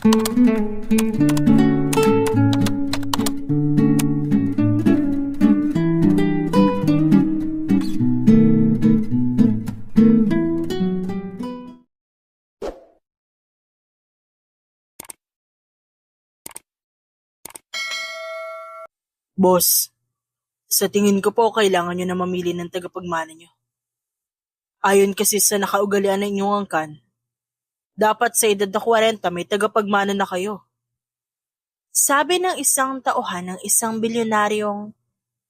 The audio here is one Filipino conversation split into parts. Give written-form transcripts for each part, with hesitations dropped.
Boss, sa tingin ko po kailangan nyo na mamili ng tagapagmana nyo. Ayon kasi sa nakaugalian ng inyong angkan, dapat sa edad na 40 may tagapagmana na kayo. Sabi ng isang tauhan ng isang bilyonaryong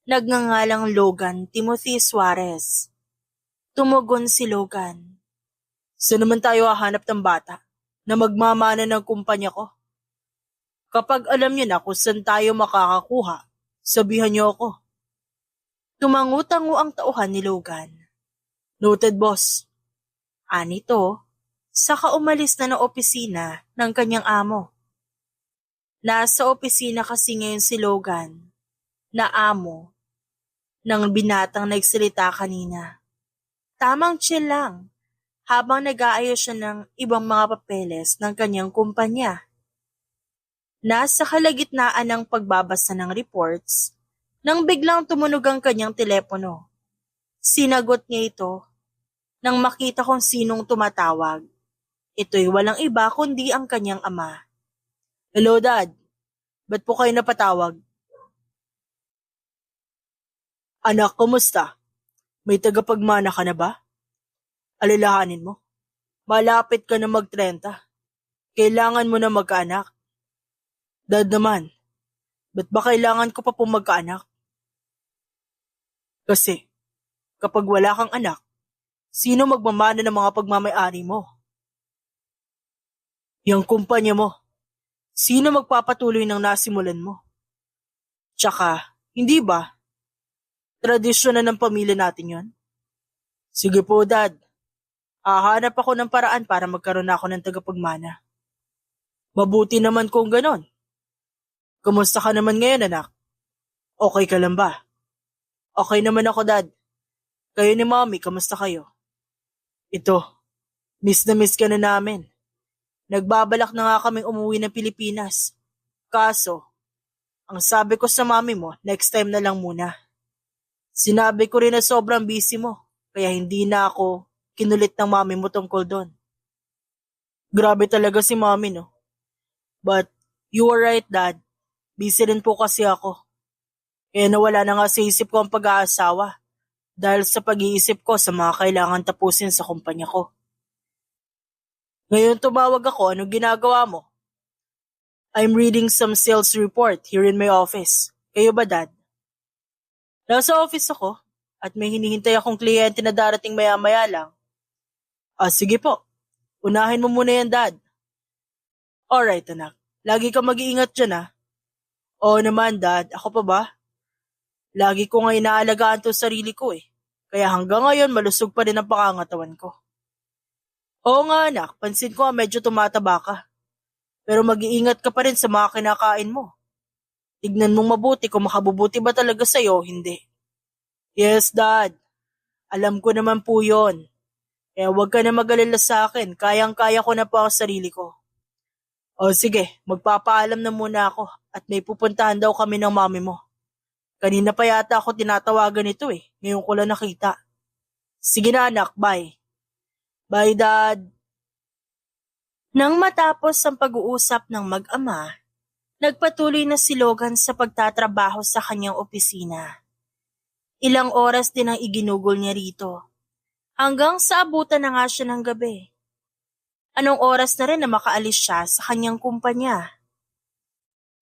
nagngangalang Logan Timothy Suarez. Tumugon si Logan. Saan naman tayo hahanap ng bata na magmamana ng kumpanya ko? Kapag alam nyo na kung saan tayo makakakuha, sabihan nyo ako. Tumangutango ang tauhan ni Logan. Noted, boss. Anito, saka umalis na ng opisina ng kanyang amo. Nasa opisina kasi ngayon si Logan, na amo, ng binatang nagsalita kanina. Tamang chill lang, habang nag-aayos siya ng ibang mga papeles ng kanyang kumpanya. Nasa kalagitnaan ng pagbabasa ng reports, nang biglang tumunog ang kanyang telepono. Sinagot niya ito nang makita kung sinong tumatawag. Ito'y walang iba kundi ang kanyang ama. Hello, Dad. Ba't po kayo napatawag? Anak, kumusta? May tagapagmana ka na ba? Alalahanin mo. Malapit ka na mag-30. Kailangan mo na magkaanak. Dad naman, ba't ba kailangan ko pa po magkaanak? Kasi, kapag wala kang anak, sino magmamana ng mga pagmamayari mo? Yang kumpanya mo. Sino magpapatuloy ng nasimulan mo? Tsaka, hindi ba? Tradisyon na ng pamilya natin yon. Sige po, Dad. Hahanap ako ng paraan para magkaroon ako ng tagapagmana. Mabuti naman kung ganon. Kumusta ka naman ngayon, anak? Okay ka lang ba? Okay naman ako, Dad. Kayo ni Mommy, kamusta kayo? Ito, miss na miss ka na namin. Nagbabalak na nga kaming umuwi ng Pilipinas. Kaso, ang sabi ko sa Mommy mo, next time na lang muna. Sinabi ko rin na sobrang busy mo, kaya hindi na ako kinulit ng Mommy mo tungkol doon. Grabe talaga si Mommy, no? But, you were right, Dad. Busy rin po kasi ako. Kaya nawala na nga sa isip ko ang pag-aasawa dahil sa pag-iisip ko sa mga kailangan tapusin sa kumpanya ko. Ngayon tumawag ako, anong ginagawa mo? I'm reading some sales report here in my office. Kayo ba, Dad? Nasa office ako at may hinihintay akong kliyente na darating maya-maya lang. Sige po. Unahin mo muna yan, Dad. Alright, anak. Lagi ka mag-iingat dyan, ha? Oo naman, Dad. Ako pa ba? Lagi ko nga inaalagaan to sarili ko eh. Kaya hanggang ngayon malusog pa rin ang pangangatawan ko. Oo nga anak, pansin ko medyo tumataba ka. Pero mag-iingat ka pa rin sa mga kinakain mo. Tignan mong mabuti kung makabubuti ba talaga sa'yo o hindi. Yes, Dad. Alam ko naman po yon. Kaya huwag ka na mag-alala sa akin. Kayang-kaya ko na po ang sarili ko. O sige, magpapaalam na muna ako at may pupuntahan daw kami ng Mommy mo. Kanina pa yata ako tinatawagan ito eh. Ngayon ko lang nakita. Sige na anak, bye. Bye, Dad. Nang matapos ang pag-uusap ng mag-ama, nagpatuloy na si Logan sa pagtatrabaho sa kanyang opisina. Ilang oras din ang iginugol niya rito. Hanggang sa abutan na nga siya ng gabi. Anong oras na rin na makaalis siya sa kanyang kumpanya?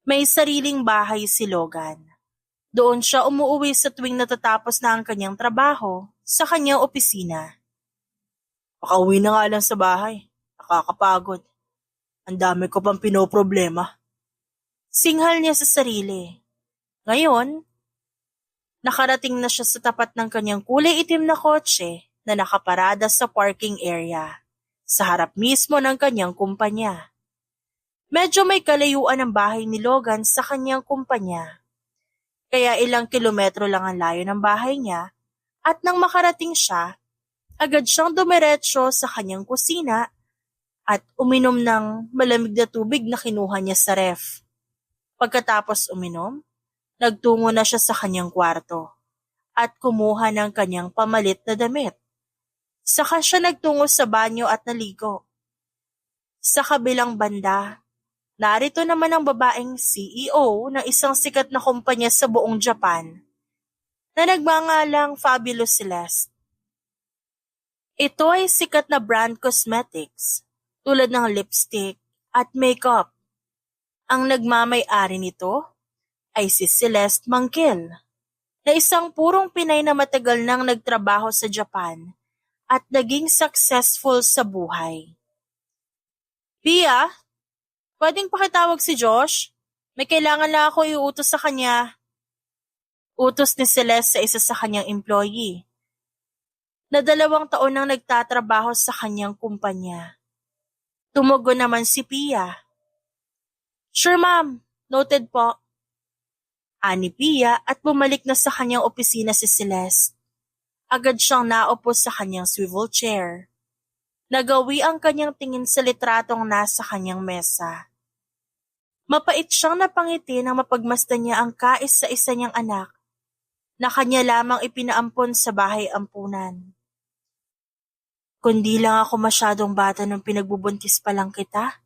May sariling bahay si Logan. Doon siya umuuwi sa tuwing natatapos na ang kanyang trabaho sa kanyang opisina. Makauwi na nga lang sa bahay. Nakakapagod. Ang dami ko pang pinoproblema. Singhal niya sa sarili. Ngayon, nakarating na siya sa tapat ng kanyang kulay itim na kotse na nakaparada sa parking area, sa harap mismo ng kanyang kumpanya. Medyo may kalayuan ang bahay ni Logan sa kanyang kumpanya. Kaya ilang kilometro lang ang layo ng bahay niya at nang makarating siya, agad siyang dumiretso sa kanyang kusina at uminom ng malamig na tubig na kinuha niya sa ref. Pagkatapos uminom, nagtungo na siya sa kanyang kwarto at kumuha ng kanyang pamalit na damit. Saka siya nagtungo sa banyo at naligo. Sa kabilang banda, narito naman ang babaeng CEO ng isang sikat na kumpanya sa buong Japan na nagmangalang Fabulous Celeste. Ito ay sikat na brand cosmetics tulad ng lipstick at makeup. Ang nagmamay-ari nito ay si Celeste Mangkil, na isang purong Pinay na matagal nang nagtrabaho sa Japan at naging successful sa buhay. Pia, pwedeng pakitawag si Josh? May kailangan lang ako iutos sa kanya. Utos ni Celeste sa isa sa kanyang employee, na 2 taon nang nagtatrabaho sa kanyang kumpanya. Tumugon naman si Pia. Sure ma'am, noted po. Ani Pia at bumalik na sa kanyang opisina si Celeste. Agad siyang naupo sa kanyang swivel chair. Nagawi ang kanyang tingin sa litratong nasa kanyang mesa. Mapait siyang napangiti nang mapagmasdan niya ang kaisa-isa niyang anak na kanya lamang ipinaampon sa bahay ampunan. Kundi lang ako masyadong bata nung pinagbubuntis pa lang kita.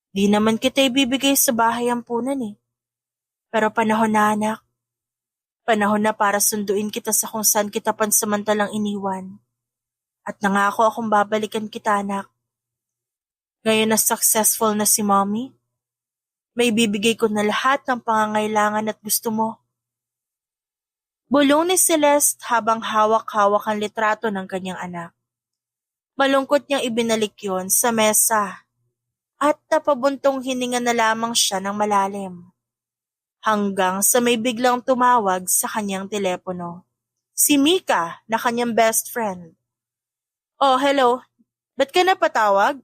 Di naman kita ibibigay sa bahay ampunan eh. Pero panahon na anak. Panahon na para sunduin kita sa kung saan kita pansamantalang iniwan. At nangako akong babalikan kita anak. Ngayon na successful na si mommy, may bibigay ko na lahat ng pangangailangan at gusto mo. Bulong ni Celeste habang hawak-hawak ang litrato ng kanyang anak. Malungkot niyang ibinalik yon sa mesa at napabuntong hininga na lamang siya ng malalim. Hanggang sa may biglang tumawag sa kanyang telepono. Si Mika na kanyang best friend. Oh, hello. Ba't ka napatawag?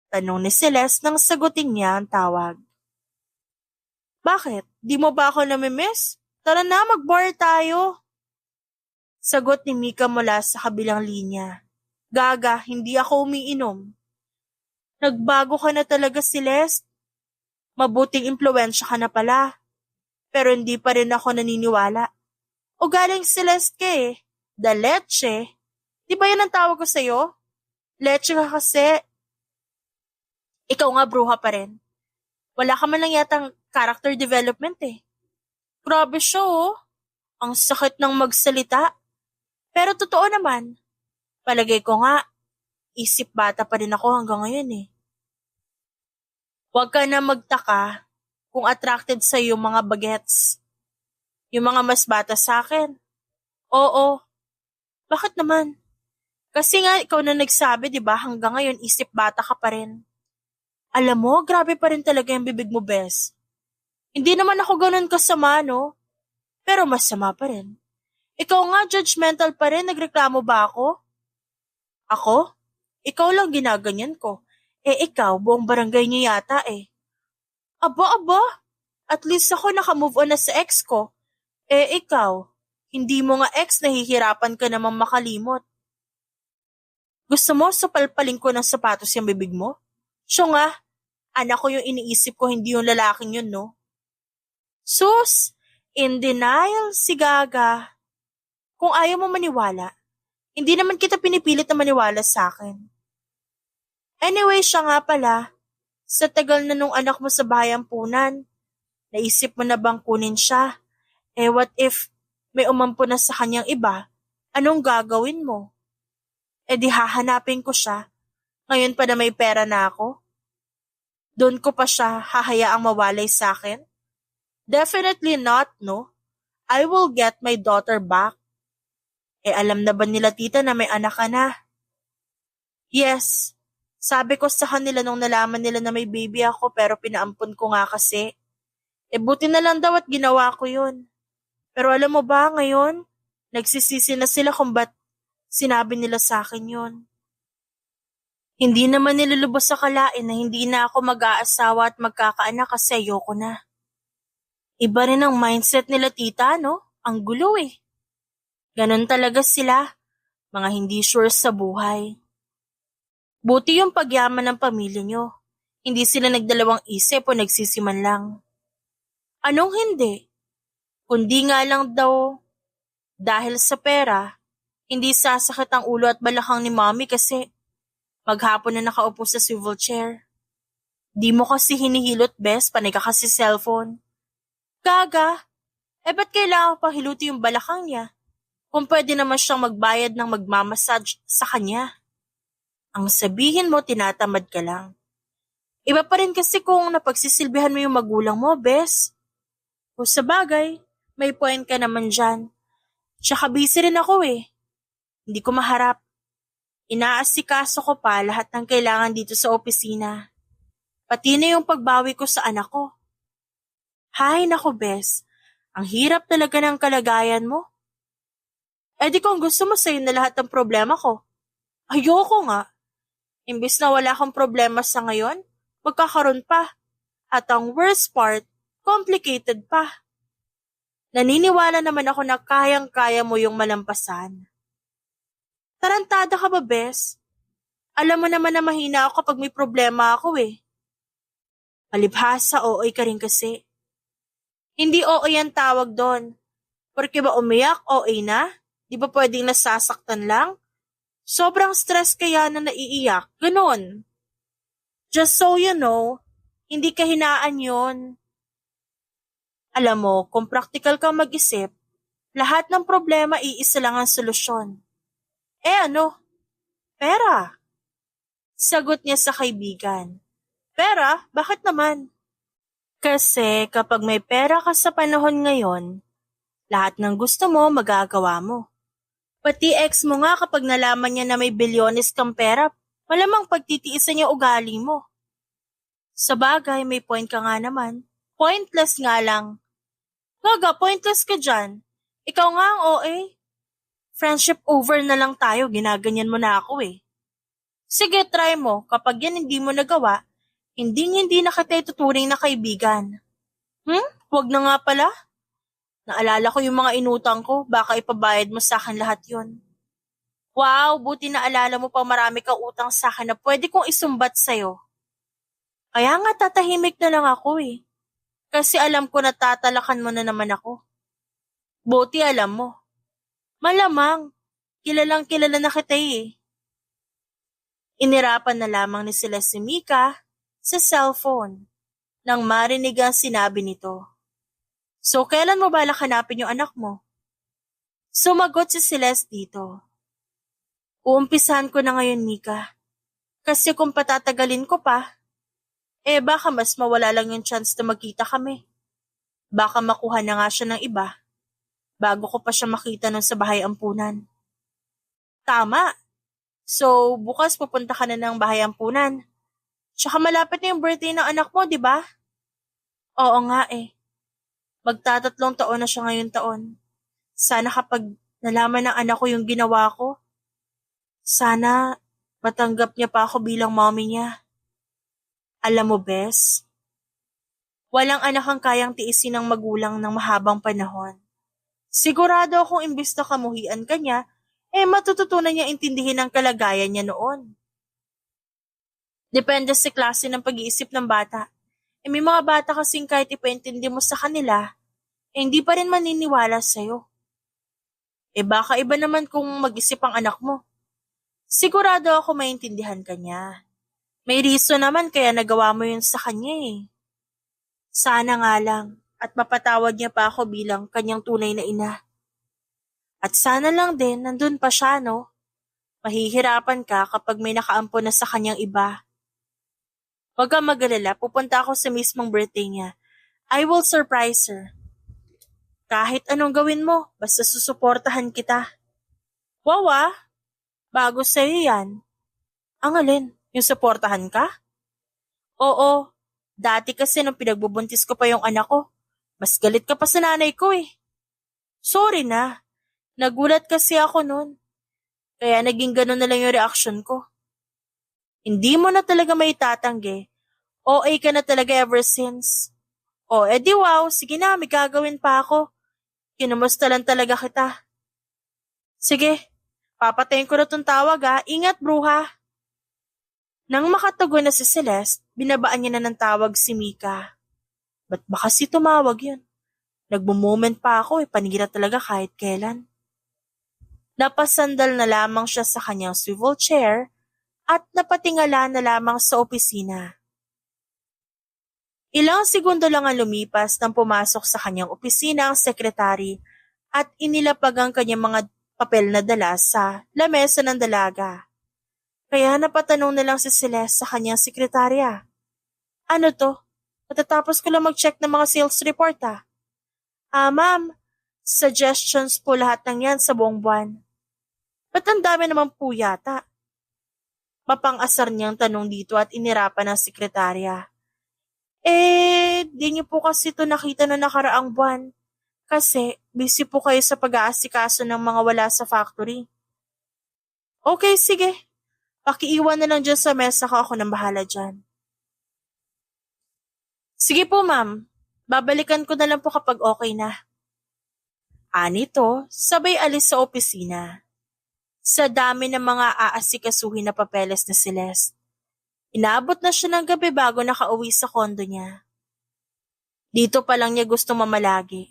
Tanong ni Celeste nang sagutin niya ang tawag. Bakit? Di mo ba ako namimiss? Tara na, mag-bar tayo. Sagot ni Mika mula sa kabilang linya. Gaga, hindi ako umiinom. Nagbago ka na talaga, Celeste. Mabuting impluwensya ka na pala. Pero hindi pa rin ako naniniwala. O galing Celeste ka eh. The leche. Di ba yan ang tawag ko sa'yo? Leche ka kasi. Ikaw nga bruha pa rin. Wala ka man lang yatang character development eh. Grabe siya oh. Ang sakit ng magsalita. Pero totoo naman. Palagay ko nga, isip bata pa rin ako hanggang ngayon eh. Huwag ka na magtaka kung attracted sa yung mga bagets. Yung mga mas bata sa akin. Oo. Bakit naman? Kasi nga ikaw na nagsabi, di ba, hanggang ngayon isip bata ka pa rin. Alam mo, grabe pa rin talaga yung bibig mo, Bes. Hindi naman ako ganun kasama, no? Pero masama pa rin. Ikaw nga, judgmental pa rin, nagreklamo ba ako? Ako? Ikaw lang ginaganyan ko. Ikaw, buong barangay niyo yata eh. Aba. At least ako nakamove on na sa ex ko. Ikaw, hindi mo nga ex, nahihirapan ka namang makalimot. Gusto mo supalpaling ko ng sapatos yung bibig mo? Siya nga, anak ko yung iniisip ko, hindi yung lalaking yun, no? Sus, in denial si Gaga. Kung ayaw mo maniwala, hindi naman kita pinipilit na maniwala sa akin. Anyway, siya nga pala, sa tagal na nung anak mo sa bahay ampunan, naisip mo na bang kunin siya? What if may umampo na sa kanyang iba? Anong gagawin mo? Di hahanapin ko siya. Ngayon pa na may pera na ako. Doon ko pa siya hahayaang mawalay sa akin? Definitely not, no? I will get my daughter back. Alam na ba nila tita na may anak ka na? Yes. Sabi ko sa kanila nung nalaman nila na may baby ako pero pinaampon ko nga kasi. Buti na lang daw at ginawa ko yun. Pero alam mo ba ngayon, nagsisisi na sila kung ba't sinabi nila sa akin yun. Hindi naman nilulubos sa kalain na hindi na ako mag-aasawa at magkakaanak kasi ayoko na. Iba rin ang mindset nila tita, no? Ang gulo eh. Ganon talaga sila, mga hindi sure sa buhay. Buti yung pagyaman ng pamilya nyo. Hindi sila nagdalawang isip o nagsisiman lang. Anong hindi? Kundi nga lang daw dahil sa pera, hindi sasakit ang ulo at balakang ni mommy kasi maghapon na nakaupo sa swivel chair. Di mo kasi hinihilot, bes, panay ka kasi cellphone. Gaga, ba't kailangan pa hiluti yung balakang niya? Kung pwede naman siyang magbayad ng magmamassage sa kanya. Ang sabihin mo, tinatamad ka lang. Iba pa rin kasi kung napagsisilbihan mo yung magulang mo, bes. O sa bagay, may point ka naman dyan. Tsaka busy rin ako eh. Hindi ko maharap. Inaasikaso ko pa lahat ng kailangan dito sa opisina. Pati na yung pagbawi ko sa anak ko. Hay nako, bes. Ang hirap talaga ng kalagayan mo. Di kung gusto mo sa'yo na lahat ng problema ko. Ayoko nga. Imbis na wala akong problema sa ngayon, magkakaroon pa. At ang worst part, complicated pa. Naniniwala naman ako na kayang-kaya mo yung malampasan. Tarantado ka ba, bes? Alam mo naman na mahina ako kapag may problema ako eh. Palibhasa, OA ka rin kasi. Hindi OA ang tawag doon. Porque ba umiyak, OA na? Di ba pwedeng nasasaktan lang? Sobrang stress kaya na naiiyak, ganon. Just so you know, hindi kahinaan yun. Alam mo, kung practical kang mag-isip, lahat ng problema iisa lang ang solusyon. Ano? Pera. Sagot niya sa kaibigan. Pera? Bakit naman? Kasi kapag may pera ka sa panahon ngayon, lahat ng gusto mo magagawa mo. Pati ex mo nga kapag nalaman niya na may bilyones kang pera, malamang pagtitiisan niya ugali mo. Sa bagay, may point ka nga naman. Pointless nga lang. Gaga, pointless ka dyan. Ikaw nga ang OA. Friendship over na lang tayo, ginaganyan mo na ako eh. Sige, try mo. Kapag yan hindi mo nagawa, hindi na kita ituturing na kaibigan. Huwag na nga pala. Naalala ko yung mga inutang ko, baka ipabayad mo sa akin lahat yun. Wow, buti naalala mo pa marami kang utang sa akin na pwede kong isumbat sa'yo. Kaya nga tatahimik na lang ako eh. Kasi alam ko na tatalakan mo na naman ako. Buti alam mo. Malamang, kilalang kilala na kita eh. Inirapan na lamang ni sila si Mika sa cellphone nang marinig ang sinabi nito. So, kailan mo balak hanapin yung anak mo? Sumagot si Celeste dito. Uumpisahan ko na ngayon, Mika. Kasi kung patatagalin ko pa, baka mas mawala lang yung chance na magkita kami. Baka makuha na nga siya ng iba, bago ko pa siya makita nun sa bahay ampunan. Tama. So, bukas pupunta ka na ng bahay ampunan. Tsaka malapit na yung birthday ng anak mo, di ba? Oo nga eh. Magtatatlong taon na siya ngayon taon. Sana kapag nalaman ng anak ko yung ginawa ko, sana matanggap niya pa ako bilang mommy niya. Alam mo, Bes, walang anak ang kayang tiisin ng magulang ng mahabang panahon. Sigurado akong imbis na kamuhian ka niya, matututunan niya intindihin ang kalagayan niya noon. Depende sa klase ng pag-iisip ng bata. May mga bata kasing kahit ipaintindi mo sa kanila, hindi pa rin maniniwala sa'yo. Baka iba naman kung mag-isip ang anak mo. Sigurado ako maintindihan ka niya. May reason naman kaya nagawa mo yun sa kanya eh. Sana nga lang at mapatawad niya pa ako bilang kanyang tunay na ina. At sana lang din nandun pa siya, no? Mahihirapan ka kapag may nakaampon na sa kanyang iba. Huwag kang mag-alala, pupunta ako sa mismong birthday niya. I will surprise her. Kahit anong gawin mo, basta susuportahan kita. Wawa, bago sa'yo yan. Ang alin, yung suportahan ka? Oo, dati kasi nung pinagbubuntis ko pa yung anak ko, mas galit ka pa sa nanay ko eh. Sorry na, nagulat kasi ako nun. Kaya naging ganun na lang yung reaction ko. Hindi mo na talaga may tatanggi. OA ka na talaga ever since. Di wow, sige na, may gagawin pa ako. Kinumusta lang talaga kita. Sige, papatayin ko na tong tawag ha. Ingat, bruha. Nang makatugon na si Celeste, binabaan niya na ng tawag si Mika. Ba't ba kasi tumawag yun? Nagmo-moment pa ako panira talaga kahit kailan. Napasandal na lamang siya sa kanyang swivel chair at napatingala na lamang sa opisina. Ilang segundo lang ang lumipas nang pumasok sa kanyang opisina ang sekretary at inilapag ang kanyang mga papel na dala sa lamesa ng dalaga. Kaya napatanong na lang si Celeste sa kanyang sekretarya. Ano to? Matatapos ko lang mag-check ng mga sales report ma'am, suggestions po lahat ng yan sa buong buwan. Ba't ang dami naman po yata? Mapang-asar niyang tanong dito at inirapan ng sekretarya. Di niyo po kasi ito nakita na nakaraang buwan. Kasi busy po kayo sa pag-aasikaso ng mga wala sa factory. Okay, sige. Pakiiwan na lang dyan sa mesa ko, ako nang bahala dyan. Sige po ma'am, babalikan ko na lang po kapag okay na. Anito, sabay alis sa opisina. Sa dami ng mga aasikasuhin na papeles na Celeste, inaabot na siya ng gabi bago nakauwi sa kondo niya. Dito pa lang niya gusto mamalagi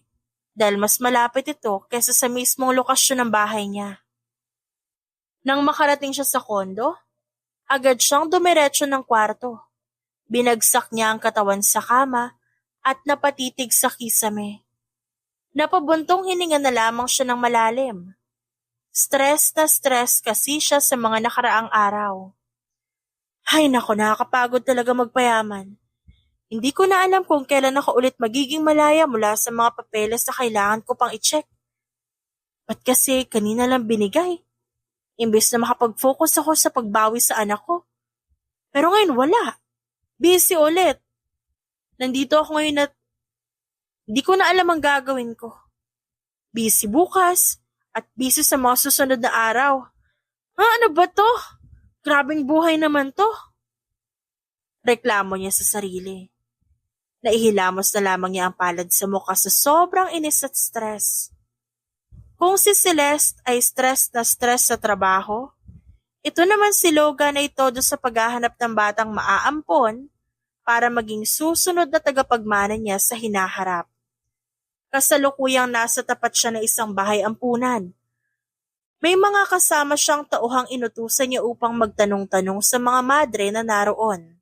dahil mas malapit ito kaysa sa mismong lokasyon ng bahay niya. Nang makarating siya sa kondo, agad siyang dumiretso ng kwarto. Binagsak niya ang katawan sa kama at napatitig sa kisame. Napabuntong hininga na lamang siya ng malalim. Stress na stress kasi siya sa mga nakaraang araw. Ay nako, nakakapagod talaga magpayaman. Hindi ko na alam kung kailan ako ulit magiging malaya mula sa mga papeles na kailangan ko pang i-check. Ba't kasi kanina lang binigay? Imbes na makapag-focus ako sa pagbawi sa anak ko. Pero ngayon wala. Busy ulit. Nandito ako ngayon at hindi ko na alam ang gagawin ko. Busy bukas at busy sa mga susunod na araw. Ano ba to? Grabing buhay naman to. Reklamo niya sa sarili. Naihilamos na lamang niya ang palad sa mukha sa sobrang inis at stress. Kung si Celeste ay stress na stress sa trabaho, ito naman si Logan ay todo sa paghahanap ng batang maaampon para maging susunod na tagapagmana niya sa hinaharap. Kasalukuyang nasa tapat siya ng isang bahay ampunan. May mga kasama siyang tauhang inutusan niya upang magtanong-tanong sa mga madre na naroon.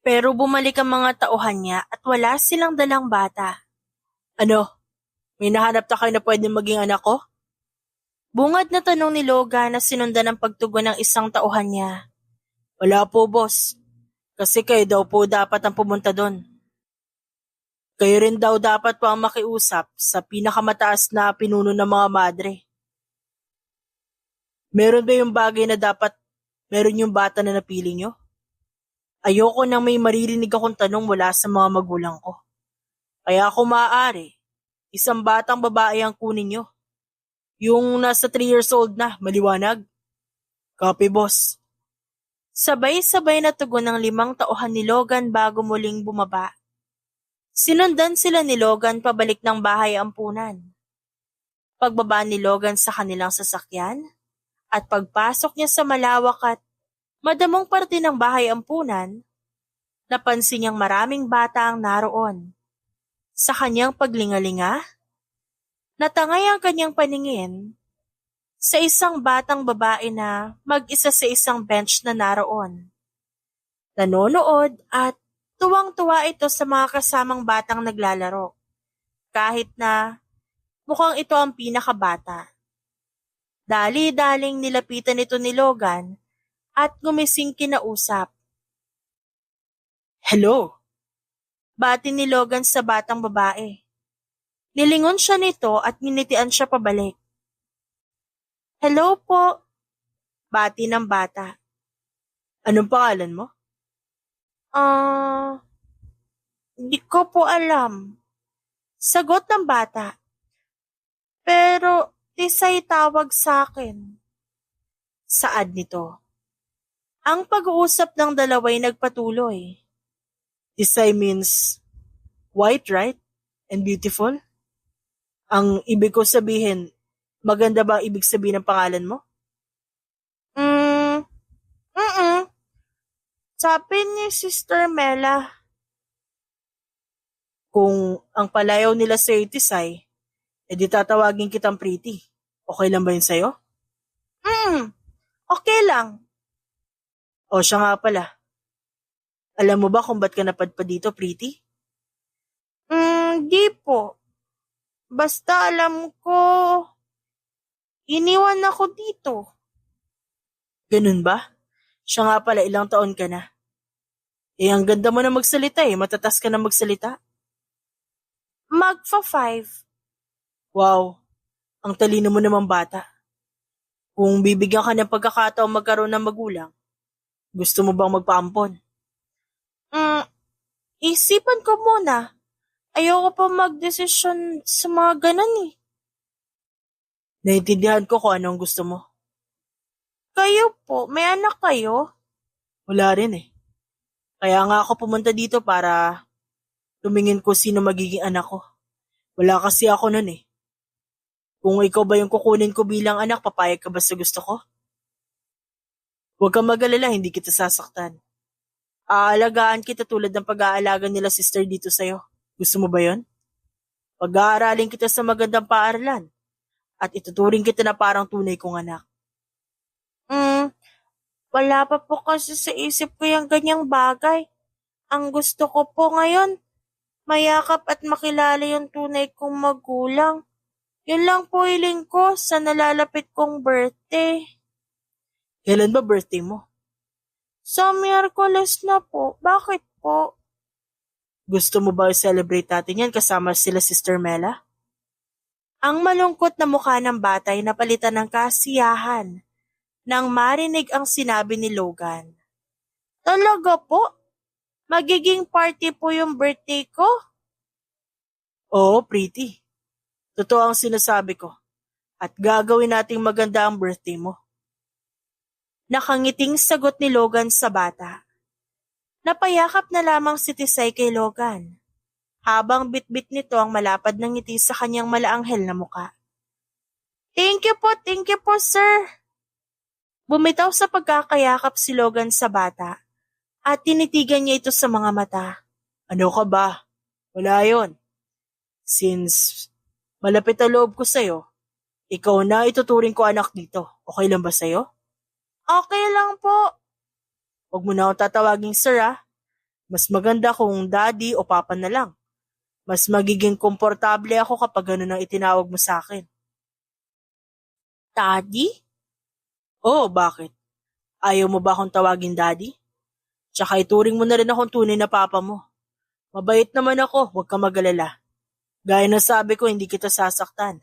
Pero bumalik ang mga tauhan niya at wala silang dalang bata. Ano? May nahanap na kayo na pwedeng maging anak ko? Bungad na tanong ni Logan na sinundan ng pagtugon ng isang tauhan niya. Wala po, boss. Kasi kayo daw po dapat ang pumunta doon. Kayo rin daw dapat po ang makiusap sa pinakamataas na pinuno ng mga madre. Meron ba yung bagay na dapat meron yung bata na napili nyo? Ayoko nang may maririnig akong tanong mula sa mga magulang ko. Kaya kung maaari, isang batang babae ang kunin nyo. Yung nasa 3 years old na, maliwanag. Copy, boss. Sabay-sabay na tugon ng 5 tauhan ni Logan bago muling bumaba. Sinundan sila ni Logan pabalik ng bahay ampunan. Pagbaba ni Logan sa kanilang sasakyan at pagpasok niya sa malawak at madamong parte ng bahay ampunan, napansin niyang maraming bata ang naroon. Sa kanyang paglingalinga, natangay ang kanyang paningin sa isang batang babae na mag-isa sa isang bench na naroon. Nanonood at tuwang-tuwa ito sa mga kasamang batang naglalaro, kahit na mukhang ito ang pinakabata. Dali-daling nilapitan ito ni Logan at gumising kinausap. Hello! Bati ni Logan sa batang babae. Nilingon siya nito at minitian siya pabalik. Hello po! Bati ng bata. Anong pangalan mo? Hindi ko po alam. Sagot ng bata. Pero Tisay tawag sa akin. Saad nito. Ang pag-uusap ng dalaway nagpatuloy. Tisay means white, right? And beautiful? Ang ibig ko sabihin, maganda ba ang ibig sabihin ng pangalan mo? Sabi ni Sister Mela. Kung ang palayaw nila sa Tisay, edi tatawagin kitang Pretty. Okay lang ba yun sa'yo? Okay lang. O siya nga pala. Alam mo ba kung ba't ka napadpad dito, Pretty? Di po. Basta alam ko, iniwan ako dito. Ganun ba? Siya nga pala, ilang taon ka na. Ang ganda mo na magsalita matatas ka na magsalita. Magfa 5. Wow, ang talino mo namang bata. Kung bibigyan ka ng pagkakataong magkaroon ng magulang, gusto mo bang magpaampon? Isipan ko muna. Ayoko pa magdesisyon sa mga ganun eh. Naiintindihan ko kung anong gusto mo. Kayo po, may anak kayo? Wala rin Kaya nga ako pumunta dito para tumingin ko sino magiging anak ko. Wala kasi ako nun Kung ikaw ba yung kukunin ko bilang anak, papayag ka ba sa gusto ko? Huwag kang mag-alala, hindi kita sasaktan. Aalagaan kita tulad ng pag-aalaga nila sister dito sa'yo. Gusto mo ba yon? Pag-aaralin kita sa magandang paaralan at ituturing kita na parang tunay kong anak. Wala pa po kasi sa isip ko yung ganyang bagay. Ang gusto ko po ngayon, mayakap at makilala yung tunay kong magulang. Yun lang po hiling ko sa nalalapit kong birthday. Kailan ba birthday mo? Sa Miyerkules na po. Bakit po? Gusto mo ba i-celebrate natin yan kasama sila Sister Mela? Ang malungkot na mukha ng batay napalitan ng kasiyahan nang marinig ang sinabi ni Logan. Talaga po? Magiging party po yung birthday ko? Oo, Pretty. Totoo ang sinasabi ko. At gagawin nating maganda ang birthday mo. Nakangiting sagot ni Logan sa bata. Napayakap na lamang si Tisay kay Logan, habang bitbit nito ang malapad ng ngiti sa kanyang malaanghel na muka. Thank you po, sir. Bumitaw sa pagkakayakap si Logan sa bata at tinitigan niya ito sa mga mata. Ano ka ba? Wala yon. Since malapit ang loob ko sa'yo, ikaw na ituturing ko anak dito. Okay lang ba sa'yo? Okay lang po. Huwag mo na akong tatawaging sir Mas maganda kung daddy o papa na lang. Mas magiging komportable ako kapag ganun ang itinawag mo sa akin. Daddy? Oo, bakit? Ayaw mo ba akong tawagin daddy? Tsaka ituring mo na rin akong tunay na papa mo. Mabait naman ako, huwag kang mag-alala. Gaya ng sabi ko, hindi kita sasaktan.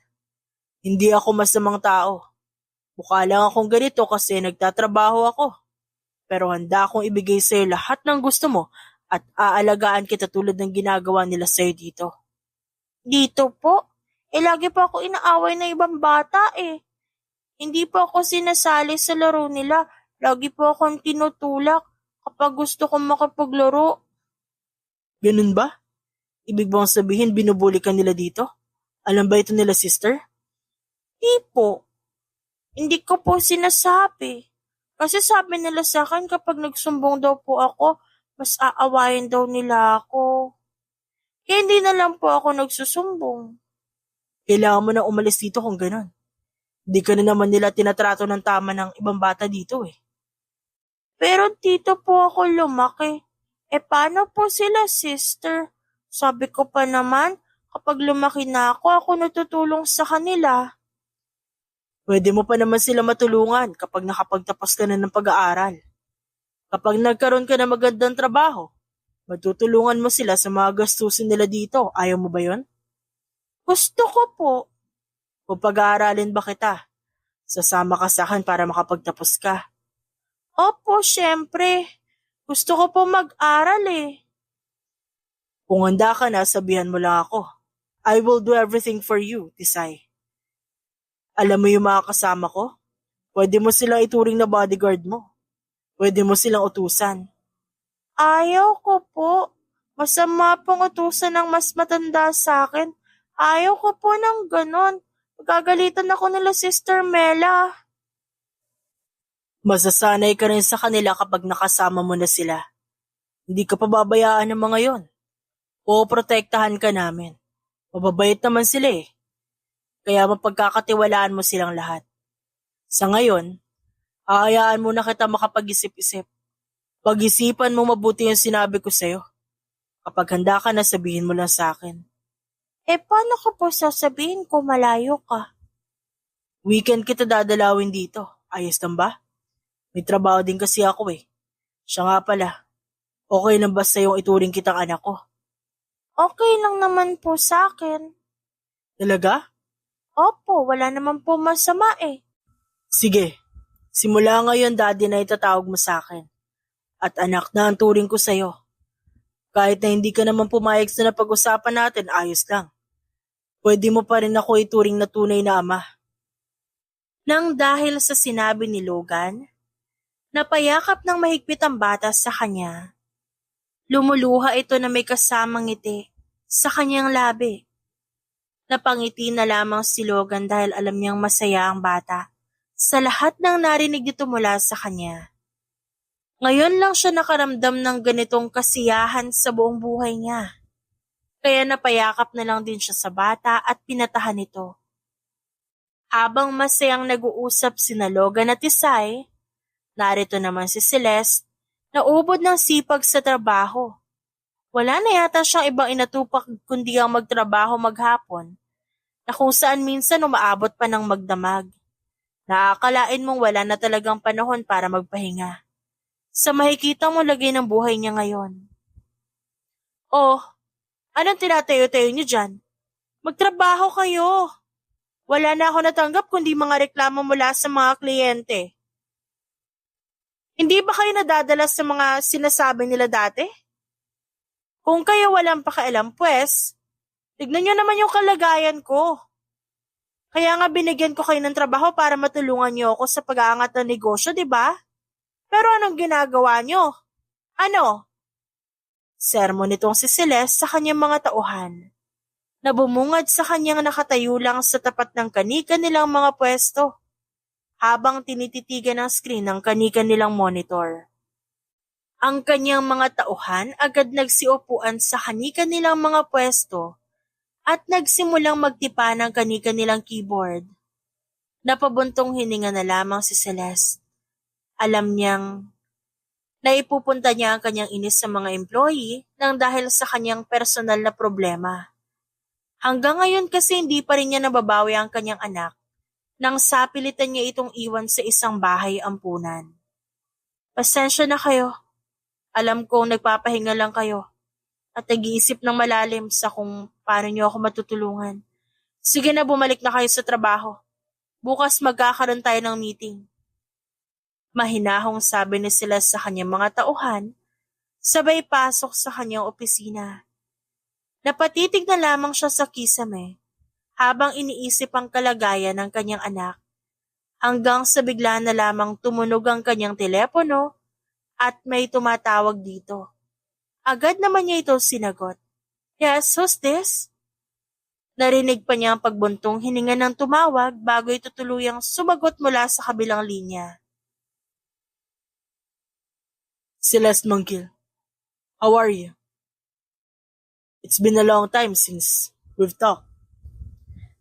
Hindi ako masamang tao. Mukha lang akong ganito kasi nagtatrabaho ako. Pero handa akong ibigay sa'yo lahat ng gusto mo at aalagaan kita tulad ng ginagawa nila sa'yo dito. Dito po? Lagi po ako inaaway na ibang bata Hindi po ako sinasali sa laro nila. Lagi po akong tinutulak kapag gusto kong makipaglaro. Ganun ba? Ibig bang sabihin binubuli ka nila dito? Alam ba ito nila sister? Di po. Hindi ko po sinasabi. Kasi sabi nila sa akin kapag nagsumbong daw po ako, mas aawayin daw nila ako. Kaya hindi na lang po ako nagsusumbong. Kailangan mo na umalis dito kung ganun. Di ka na naman nila tinatrato ng tama ng ibang bata dito Pero dito po ako lumaki. Paano po sila, sister? Sabi ko pa naman, kapag lumaki na ako natutulong sa kanila. Pwede mo pa naman sila matulungan kapag nakapagtapos ka na ng pag-aaral. Kapag nagkaroon ka ng magandang trabaho, matutulungan mo sila sa mga gastusin nila dito. Ayaw mo ba yon? Gusto ko po. Kung pag-aaralin ba kita, sasama ka sa akin para makapagtapos ka. Opo, syempre. Gusto ko po mag-aral Kung handa ka na, sabihan mo lang ako. I will do everything for you, Tisay. Alam mo yung mga kasama ko? Pwede mo silang ituring na bodyguard mo. Pwede mo silang utusan. Ayaw ko po. Masama pong utusan ng mas matanda sa akin. Ayaw ko po ng ganon. Magagalitan ako nila Sister Mela. Masasanay ka rin sa kanila kapag nakasama mo na sila. Hindi ka pababayaan ng mga yon. Poprotektahan ka namin. Mababait naman sila eh. Kaya mapagkakatiwalaan mo silang lahat. Sa ngayon, hayaan mo na kita makapag-isip-isip. Pag-isipan mo mabuti yung sinabi ko sa'yo. Kapag handa ka na, sabihin mo lang sa akin. Paano ko po sasabihin kung malayo ka? Weekend kita dadalawin dito. Ayos lang ba? May trabaho din kasi ako eh. Siya nga pala. Okay lang ba sa'yong ituring kitang anak ko? Okay lang naman po sa akin. Talaga? Opo, wala naman po masama eh. Sige. Simula ngayon, daddy na itatawag mo sa akin. At anak na ang turing ko sa'yo. Kahit na hindi ka naman pumayag sa napag-usapan natin, ayos lang. Pwede mo pa rin ako ituring na tunay na ama. Nang dahil sa sinabi ni Logan, napayakap ng mahigpit ang bata sa kanya. Lumuluha ito na may kasamang ngiti sa kanyang labi. Napangiti na lamang si Logan dahil alam niyang masaya ang bata sa lahat ng narinig dito mula sa kanya. Ngayon lang siya nakaramdam ng ganitong kasiyahan sa buong buhay niya. Kaya napayakap na lang din siya sa bata at pinatahan ito. Habang masayang nag-uusap sina Logan at Isay, narito naman si Celeste na ubod ng sipag sa trabaho. Wala na yata siyang ibang inatupak kundi ang magtrabaho maghapon, na kung saan minsan umaabot pa ng magdamag. Nakakalain mong wala na talagang panahon para magpahinga. Sa makikita mo lagay ng buhay niya ngayon. Oh, anong tinatayo-tayo niyo dyan? Magtrabaho kayo. Wala na ako natanggap kundi mga reklamo mula sa mga kliyente. Hindi ba kayo nadadala sa mga sinasabi nila dati? Kung kayo walang pakialam, pues, tignan nyo naman yung kalagayan ko. Kaya nga binigyan ko kayo ng trabaho para matulungan nyo ako sa pag-aangat ng negosyo, di ba? Pero anong ginagawa nyo? Ano? Sermon nitong si Celeste sa kanyang mga tauhan, na bumungad sa kanyang nakatayo lang sa tapat ng kanika nilang mga pwesto, habang tinititigan ng screen ng kanika nilang monitor. Ang kanyang mga tauhan agad nagsiupuan sa kanika nilang mga pwesto at nagsimulang magtipa ng kanika nilang keyboard. Napabuntong hininga na lamang si Celeste. Alam niyang naipupunta niya ang kanyang inis sa mga employee nang dahil sa kanyang personal na problema. Hanggang ngayon kasi hindi pa rin niya nababawi ang kanyang anak nang sapilitan niya itong iwan sa isang bahay ampunan. Pasensya na kayo. Alam kong nagpapahinga lang kayo at nag-iisip ng malalim sa kung paano niyo ako matutulungan. Sige na, bumalik na kayo sa trabaho. Bukas magkakaroon tayo ng meeting. Mahinahong sabi ni sila sa kanyang mga tauhan, sabay pasok sa kanyang opisina. Napatitig na lamang siya sa kisame habang iniisip ang kalagayan ng kanyang anak, hanggang sa bigla na lamang tumunog ang kanyang telepono at may tumatawag dito. Agad naman niya ito sinagot. Yes, who's this? Narinig pa niya ang pagbuntong hininga ng tumawag bago ito tuluyang sumagot mula sa kabilang linya. Celeste Mangkil, how are you? It's been a long time since we've talked.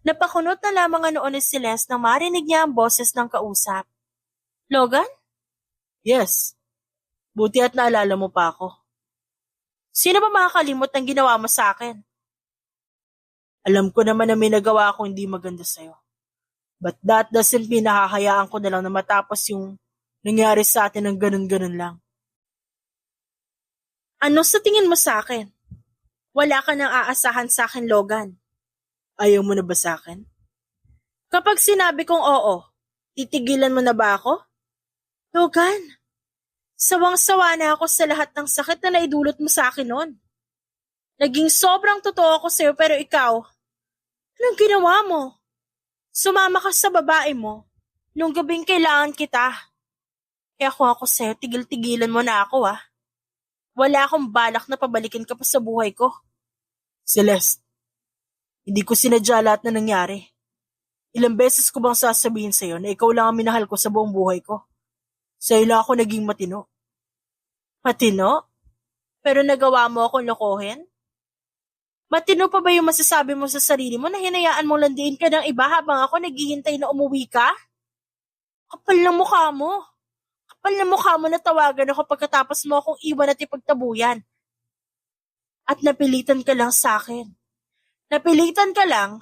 Napakunot na lamang ang noon ni Celeste nang marinig niya ang boses ng kausap. Logan? Yes. Buti at naalala mo pa ako. Sino ba makakalimot ng ginawa mo sa akin? Alam ko naman na may nagawa ako hindi maganda sa'yo. But that doesn't mean nakahayaan ko na lang na matapos yung nangyari sa atin ng ganun-ganun lang. Ano sa tingin mo sa akin? Wala ka nang aasahan sa akin, Logan. Ayaw mo na ba sa akin? Kapag sinabi kong oo, titigilan mo na ba ako? Logan, sawang-sawa na ako sa lahat ng sakit na naidulot mo sa akin noon. Naging sobrang totoo ako sa'yo pero ikaw, anong ginawa mo? Sumama ka sa babae mo nung gabing kailangan kita. Kaya kung ako sa'yo, tigil-tigilan mo na ako ah. Wala akong balak na pabalikin ka pa sa buhay ko. Celeste, hindi ko sinadya lahat na nangyari. Ilang beses ko bang sasabihin sa'yo na ikaw lang ang minahal ko sa buong buhay ko? Sa'yo lang ako naging matino. Matino? Pero nagawa mo akong lokohin? Matino pa ba yung masasabi mo sa sarili mo na hinayaan mong landiin ka ng iba habang ako naghihintay na umuwi ka? Kapal ng mukha mo. Kapal ng mukha mo na tawagan ako pagkatapos mo akong iwan at ipagtabuyan. At napilitan ka lang sa akin. Napilitan ka lang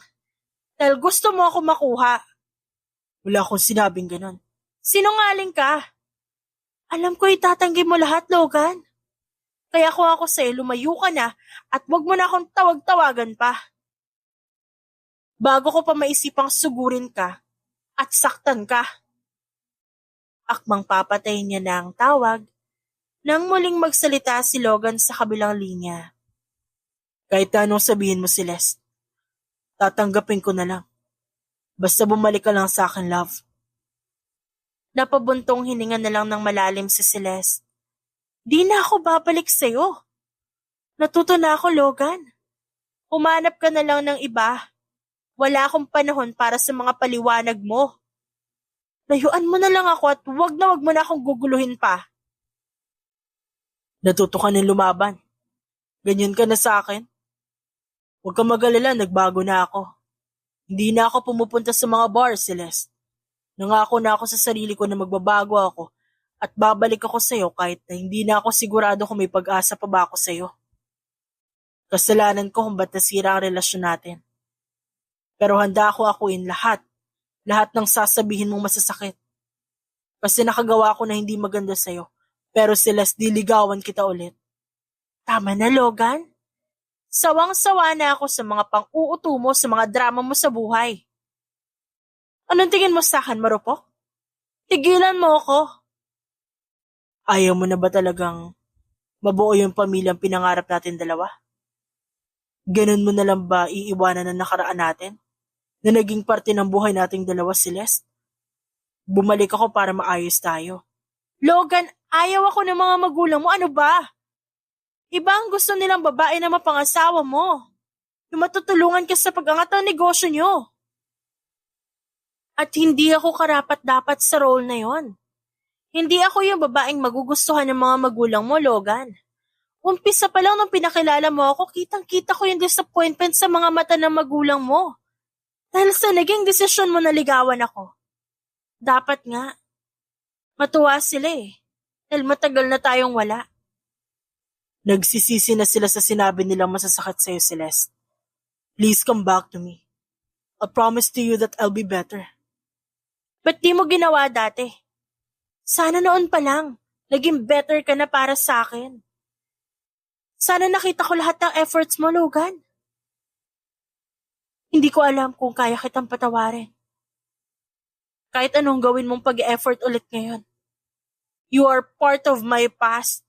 dahil gusto mo ako makuha. Wala akong sinabing ganon. Sinungaling ka. Alam ko itatanggi mo lahat, Logan. Kaya kung ako sa'yo, lumayo ka na at wag mo na akong tawag-tawagan pa. Bago ko pa maisipang sugurin ka at saktan ka. Akmang papatay niya na ang tawag nang muling magsalita si Logan sa kabilang linya. Kahit anong sabihin mo, Celeste, tatanggapin ko na lang. Basta bumalik ka lang sa akin, love. Napabuntong hininga na lang ng malalim si Celeste. Di na ako babalik sa'yo. Natuto na ako, Logan. Humanap ka na lang ng iba. Wala akong panahon para sa mga paliwanag mo. Layuan mo na lang ako at wag mo na akong guguluhin pa. Natuto ka ng lumaban. Ganyan ka na sa akin. Huwag kang mag-alala, nagbago na ako. Hindi na ako pumupunta sa mga bar, Celeste. Nangako na ako sa sarili ko na magbabago ako at babalik ako sa'yo kahit na hindi na ako sigurado kung may pag-asa pa ba ako sa'yo. Kasalanan ko kung ba't nasira ang relasyon natin. Pero handa ako akuin lahat ng sasabihin mong masasakit. Kasi nakagawa ko na hindi maganda sa'yo. Pero Celeste, diligawan kita ulit. Tama na, Logan. Sawang-sawa na ako sa mga pang-uuto mo sa mga drama mo sa buhay. Anong tingin mo sa akin, marupok? Tigilan mo ako. Ayaw mo na ba talagang mabuo yung pamilyang pinangarap natin dalawa? Ganun mo na lang ba iiwanan ang nakaraan natin? Na naging parte ng buhay nating dalawa, Celeste? Bumalik ako para maayos tayo. Logan, ayaw ako ng mga magulang mo. Ano ba? Iba ang gusto nilang babae na mapangasawa mo. Yung matutulungan ka sa pag-angat ng negosyo nyo. At hindi ako karapat-dapat sa role na yon. Hindi ako yung babaeng magugustuhan ng mga magulang mo, Logan. Umpisa pa lang nung pinakilala mo ako, kitang-kita ko yung disappointment sa mga mata ng magulang mo. Dahil sa naging desisyon mo na ligawan ako. Dapat nga. Matuwa sila eh. Dahil matagal na tayong wala. Nagsisisi na sila sa sinabi nilang masasakit sa'yo, Celeste. Please come back to me. I promise to you that I'll be better. Ba't di mo ginawa dati? Sana noon pa lang, naging better ka na para sa akin. Sana nakita ko lahat ng efforts mo, Logan. Hindi ko alam kung kaya kitang patawarin. Kahit anong gawin mong pag-effort ulit ngayon. You are part of my past.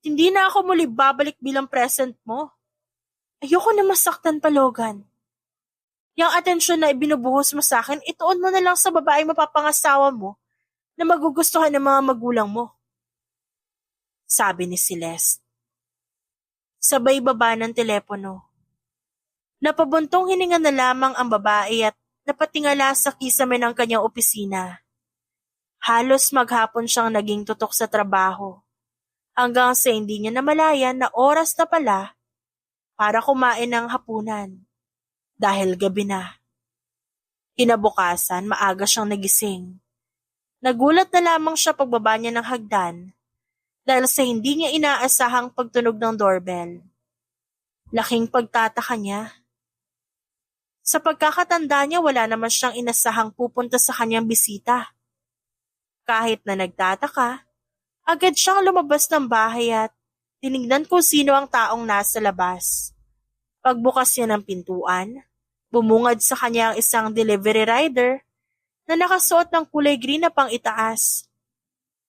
Hindi na ako muli babalik bilang present mo. Ayoko na masaktan pa, Logan. Yang atensyon na ibinubuhos mo sa akin, ituon mo na lang sa babaeng mapapangasawa mo na magugustuhan ng mga magulang mo. Sabi ni Celeste. Sabay baba ng telepono. Napabuntong hininga na lamang ang babae at napatingala sa kisame ng kanyang opisina. Halos maghapon siyang naging tutok sa trabaho. Hanggang sa hindi niya namalayan na oras na pala para kumain ng hapunan. Dahil gabi na. Kinabukasan, maaga siyang nagising. Nagulat na lamang siya pagbaba niya ng hagdan dahil sa hindi niya inaasahang pagtunog ng doorbell. Laking pagtataka niya. Sa pagkakatanda niya, wala naman siyang inasahang pupunta sa kanyang bisita. Kahit na nagtataka, agad siyang lumabas ng bahay at tinignan kung sino ang taong nasa labas. Pagbukas niya ng pintuan, bumungad sa kanya ang isang delivery rider na nakasuot ng kulay green na pang-itaas.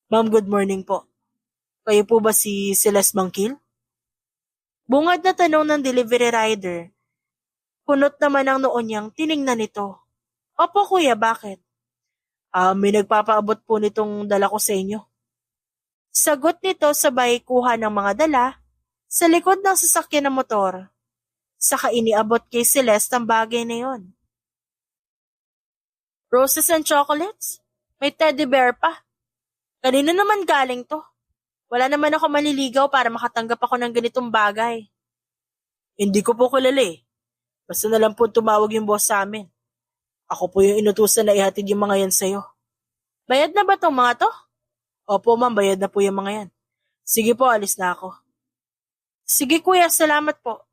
Ma'am, good morning po. Kayo po ba si Celeste Mangkil? Bungad na tanong ng delivery rider. Kunot naman ang noon niyang tiningnan nito. Opo kuya, bakit? May nagpapaabot po nitong dala ko sa inyo. Sagot nito sabay kuha ng mga dala sa likod ng sasakyan ng motor. Saka iniabot kay Celeste ang bagay na yon. Roses and chocolates? May teddy bear pa. Kanino naman galing to? Wala naman ako maliligaw para makatanggap ako ng ganitong bagay. Hindi ko po kilala eh. Basta na lang po tumawag yung boss sa amin. Ako po yung inutusan na ihatid yung mga yan sa'yo. Bayad na ba tong mga to? Opo ma'am, bayad na po yung mga yan. Sige po, alis na ako. Sige kuya, salamat po.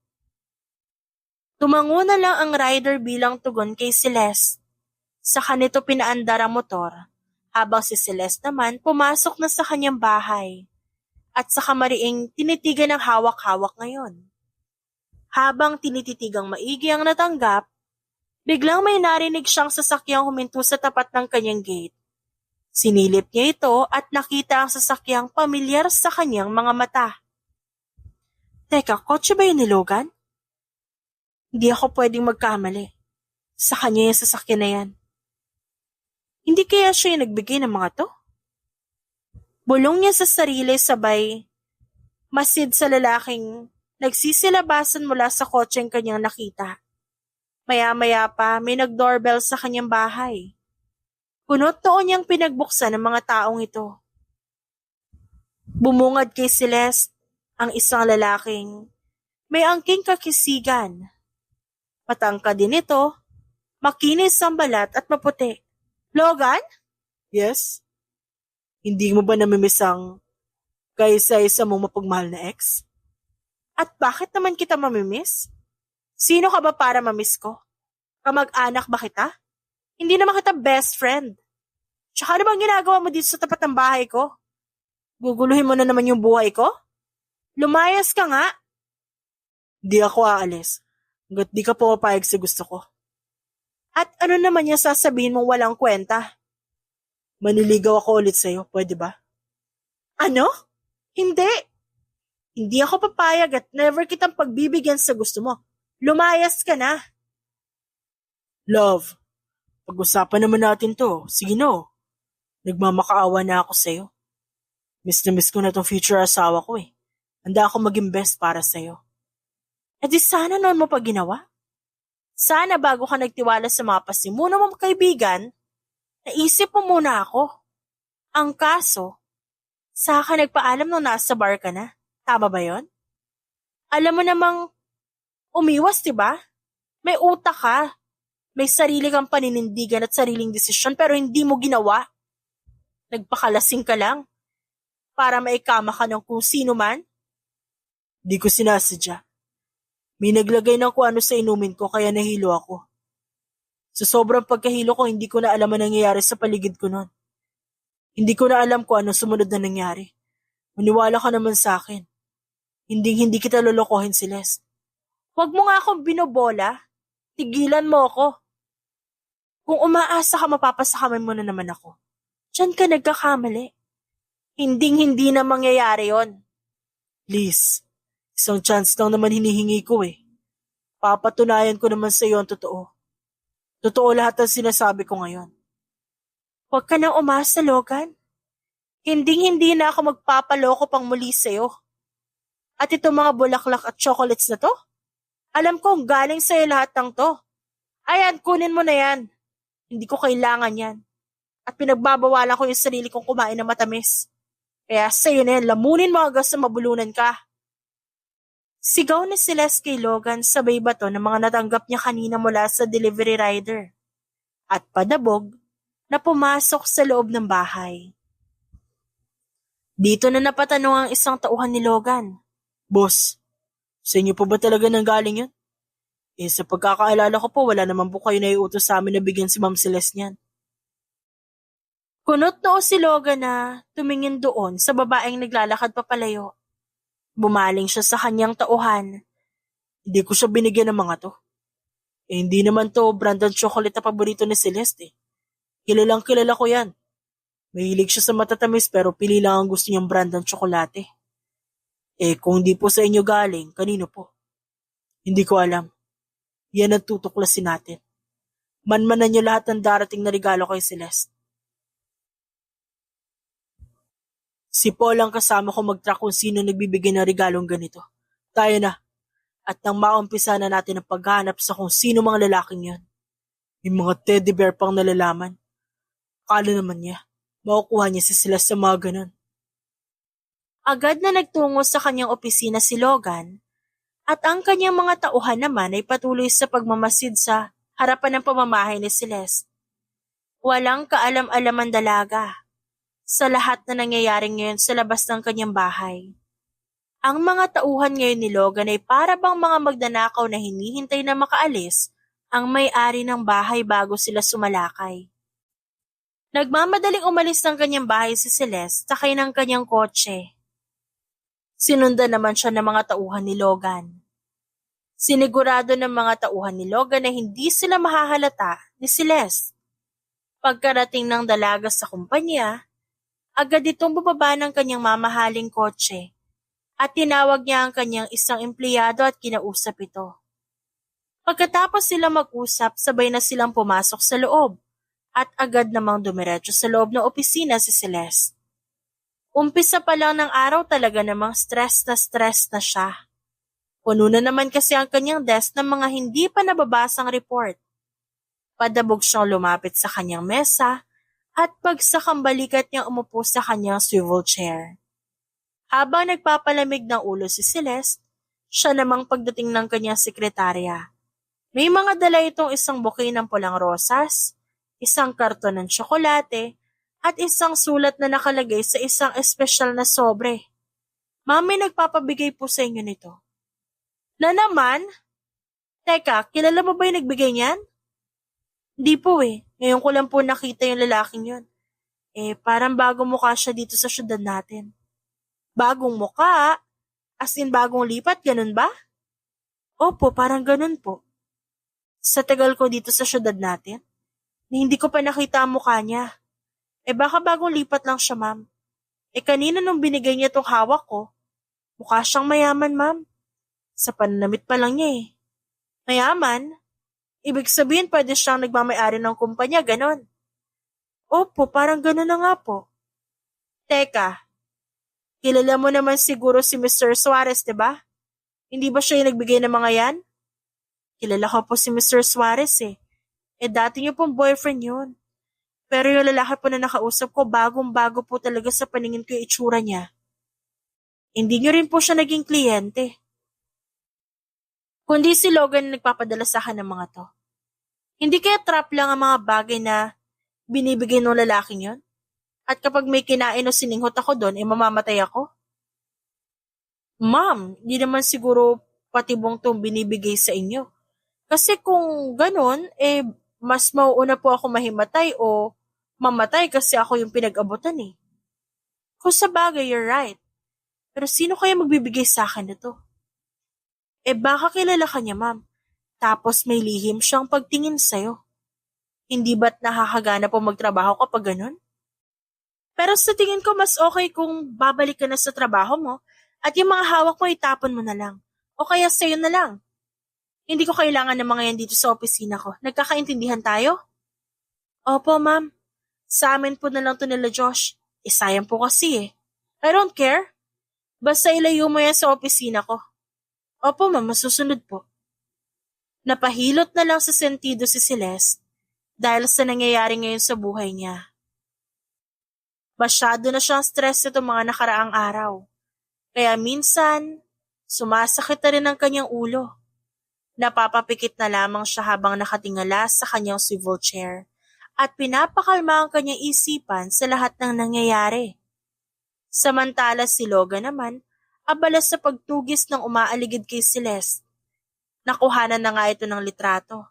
Tumango na lang ang rider bilang tugon kay Celeste. Sa kanito pinaandar ang motor, habang si Celeste naman pumasok na sa kanyang bahay. At sa kamariing tinitigan ng hawak-hawak ngayon. Habang tinititigang maigi ang natanggap, biglang may narinig siyang sasakyang huminto sa tapat ng kanyang gate. Sinilip niya ito at nakita ang sasakyang pamilyar sa kanyang mga mata. Teka, kotse ba yun ni Logan? Hindi ako pwedeng magkamali. Sa kanya yung sasakyan na yan. Hindi kaya siya yung nagbigay ng mga to? Bulong niya sa sarili sabay masid sa lalaking nagsisilabasan mula sa kotseng kanyang nakita. Maya-maya pa may nag-doorbell sa kanyang bahay. Kunot noon niyang pinagbuksan ng mga taong ito. Bumungad kay Celeste ang isang lalaking may angking kakisigan. Matangkad din ito, makinis ang balat at maputi. Logan? Yes? Hindi mo ba namimiss ang kaisa-isa mong mapagmahal na ex? At bakit naman kita mamimiss? Sino ka ba para mamiss ko? Kamag-anak ba kita? Hindi naman kita best friend. Tsaka ano bang ginagawa mo dito sa tapat ng bahay ko? Guguluhin mo na naman yung buhay ko? Lumayas ka nga. Di ako aalis. Hanggat di ka pumapayag sa gusto ko. At ano naman yung sasabihin mong walang kwenta? Maniligaw ako ulit sa'yo, pwede ba? Ano? Hindi. Hindi ako papayag at never kitang pagbibigyan sa gusto mo. Lumayas ka na. Love, pag-usapan naman natin to. Sige no. Nagmamakaawa na ako sa'yo. Miss na miss ko na tong future asawa ko eh. Handa ako maging best para sa'yo. E di sana noon mo pa ginawa. Sana bago ka nagtiwala sa mga pasimuno mong kaibigan, naisip mo muna ako. Ang kaso, saka nagpaalam nung nasa bar ka na. Tama ba yon? Alam mo namang umiwas, diba? May utak ka. May sarili kang paninindigan at sariling desisyon pero hindi mo ginawa. Nagpakalasing ka lang para maikama ka ng kung sino man. Di ko sinasadya. May naglagay ng kung ano sa inumin ko kaya nahilo ako. Sa sobrang pagkahilo ko, hindi ko na alam ang nangyayari sa paligid ko noon. Hindi ko na alam kung ano sumunod na nangyari. Maniwala ka naman sa akin. Hindi kita lolokohin, Celeste. Huwag mo nga akong binobola. Tigilan mo ako. Kung umaasa ka, mapapasakaman mo na naman ako. Diyan ka nagkakamali. Hindi na mangyayari yon. Please, isang chance lang naman hinihingi ko eh. Papatunayan ko naman sa iyo ang totoo. Totoo lahat ang sinasabi ko ngayon. Huwag ka nang umasa, Logan. Hindi na ako magpapaloko pang muli sa'yo. At itong mga bulaklak at chocolates na to, alam kong galing sa'yo lahat ng to. Ayan, kunin mo na yan. Hindi ko kailangan yan. At pinagbabawalan ko yung sarili kong kumain ng matamis. Kaya sa'yo na yan, lamunin mo hanggang sa mabulunan ka. Sigaw ni Celeste kay Logan sabay bato ng mga natanggap niya kanina mula sa delivery rider. At padabog na pumasok sa loob ng bahay. Dito na napatanong ang isang tauhan ni Logan. Boss, sa inyo po ba talaga nanggaling yun? Sa pagkakaalala ko po, wala naman po kayo naiutos sa amin na bigyan si Ma'am Celeste niyan. Kunot noo si Logan na tumingin doon sa babaeng naglalakad papalayo. Bumaling siya sa kanyang tauhan. Hindi ko siya binigyan ng mga to. Hindi naman to branded chocolate na paborito ni Celeste. Kilalang kilala ko yan. Mahilig siya sa matatamis pero pili lang ang gusto niyang brand ng tsokolate. Kung hindi po sa inyo galing, kanino po? Hindi ko alam. Yan ang tutuklasin natin. Manmanan niyo lahat ng darating na regalo kay Celeste. Si Paul ang kasama ko mag-track kung sino nagbibigay ng regalong ganito. Tayo na. At nang maumpisa na natin ang paghahanap sa kung sino mga lalaking yan. May mga teddy bear pang nalalaman. Akala naman niya, Makukuha niya sila sa mga ganun. Agad na nagtungo sa kanyang opisina si Logan at ang kanyang mga tauhan naman ay patuloy sa pagmamasid sa harapan ng pamamahay ni Celeste. Walang kaalam-alaman dalaga sa lahat na nangyayari ngayon sa labas ng kanyang bahay. Ang mga tauhan ngayon ni Logan ay para bang mga magnanakaw na hinihintay na makaalis ang may-ari ng bahay bago sila sumalakay. Nagmamadaling umalis ng kanyang bahay si Celeste sakay ng kanyang kotse. Sinundan naman siya ng mga tauhan ni Logan. Sinigurado ng mga tauhan ni Logan na hindi sila mahahalata ni Celeste. Pagkarating ng dalaga sa kumpanya, agad itong bumaba ng kanyang mamahaling kotse at tinawag niya ang kanyang isang empleyado at kinausap ito. Pagkatapos sila mag-usap, sabay na silang pumasok sa loob at agad namang dumiretso sa loob ng opisina si Celeste. Umpisa pa lang ng araw talaga namang stress na siya. Puno na naman kasi ang kanyang desk ng mga hindi pa nababasang report. Padabog siyang lumapit sa kanyang mesa at pagsakang balikat niyang umupo sa kanyang swivel chair. Habang nagpapalamig ng ulo si Celeste, siya namang pagdating ng kanyang sekretarya. May mga dala itong isang bouquet ng pulang rosas, isang karton ng tsokolate, at isang sulat na nakalagay sa isang espesyal na sobre. Ma'am, may nagpapabigay po sa inyo nito. Na naman? Teka, kilala mo ba yung nagbigay niyan? Hindi po eh. Ngayon ko lang po nakita yung lalaking yun. Parang bagong mukha siya dito sa syudad natin. Bagong mukha? As in bagong lipat, ganun ba? Opo, parang ganun po. Sa tagal ko dito sa syudad natin, hindi ko pa nakita ang mukha niya. Baka bagong lipat lang siya, ma'am. Kanina nung binigay niya itong hawak ko, mukha siyang mayaman, ma'am. Sa pananamit pa lang niya eh. Mayaman? Ibig sabihin pwede siyang nagmamay-ari ng kumpanya, ganon. Opo, parang ganon na nga po. Teka, kilala mo naman siguro si Mr. Suarez, diba? Hindi ba siya yung nagbigay ng mga yan? Kilala ko po si Mr. Suarez eh. Dati niyo pong boyfriend yun. Pero yung lalaki po na nakausap ko, bagong-bago po talaga sa paningin ko yung itsura niya. Hindi niyo rin po siya naging kliyente. Kundi si Logan nagpapadala sa akin ng mga to. Hindi kaya trap lang ang mga bagay na binibigay ng lalaking yun? At kapag may kinain o sininghot ako doon, mamamatay ako? Ma'am, hindi naman siguro patibong itong binibigay sa inyo. Kasi kung ganun, mas mauuna po ako mahimatay o mamatay kasi ako yung pinag-abutan eh. Kung sa bagay, you're right. Pero sino kaya magbibigay sa akin nito? Baka kilala ka niya, ma'am. Tapos may lihim siyang pagtingin sa'yo. Hindi ba't nakakagana po magtrabaho kapag ganun? Pero sa tingin ko mas okay kung babalik ka na sa trabaho mo at yung mga hawak mo itapon mo na lang. O kaya sa'yo na lang. Hindi ko kailangan ng mga yan dito sa opisina ko. Nagkakaintindihan tayo? Opo, ma'am. Sa amin po na lang to nila Josh. Sayang po kasi eh. I don't care. Basta ilayo mo yan sa opisina ko. Opo, ma'am. Masusunod po. Napahilot na lang sa sentido si Celeste dahil sa nangyayari ngayon sa buhay niya. Masyado na siyang stress itong mga nakaraang araw. Kaya minsan, sumasakit na rin ang kanyang ulo. Napapapikit na lamang siya habang nakatingala sa kanyang swivel chair at pinapakalma ang kanyang isipan sa lahat ng nangyayari. Samantala si Logan naman, abala sa pagtugis ng umaaligid kay Celeste. Nakuhanan na nga ito ng litrato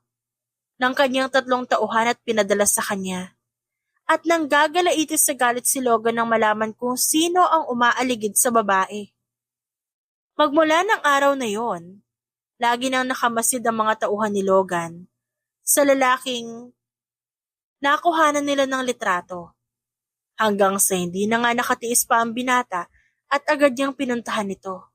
ng kanyang 3 tauhan at pinadala sa kanya. At nang gagalaitis sa galit si Logan nang malaman kung sino ang umaaligid sa babae. Magmula ng araw na yon, lagi nang nakamasid ang mga tauhan ni Logan sa lalaking nakuhanan nila ng litrato. Hanggang sa hindi na nga nakatiis pa ang binata at agad niyang pinuntahan ito.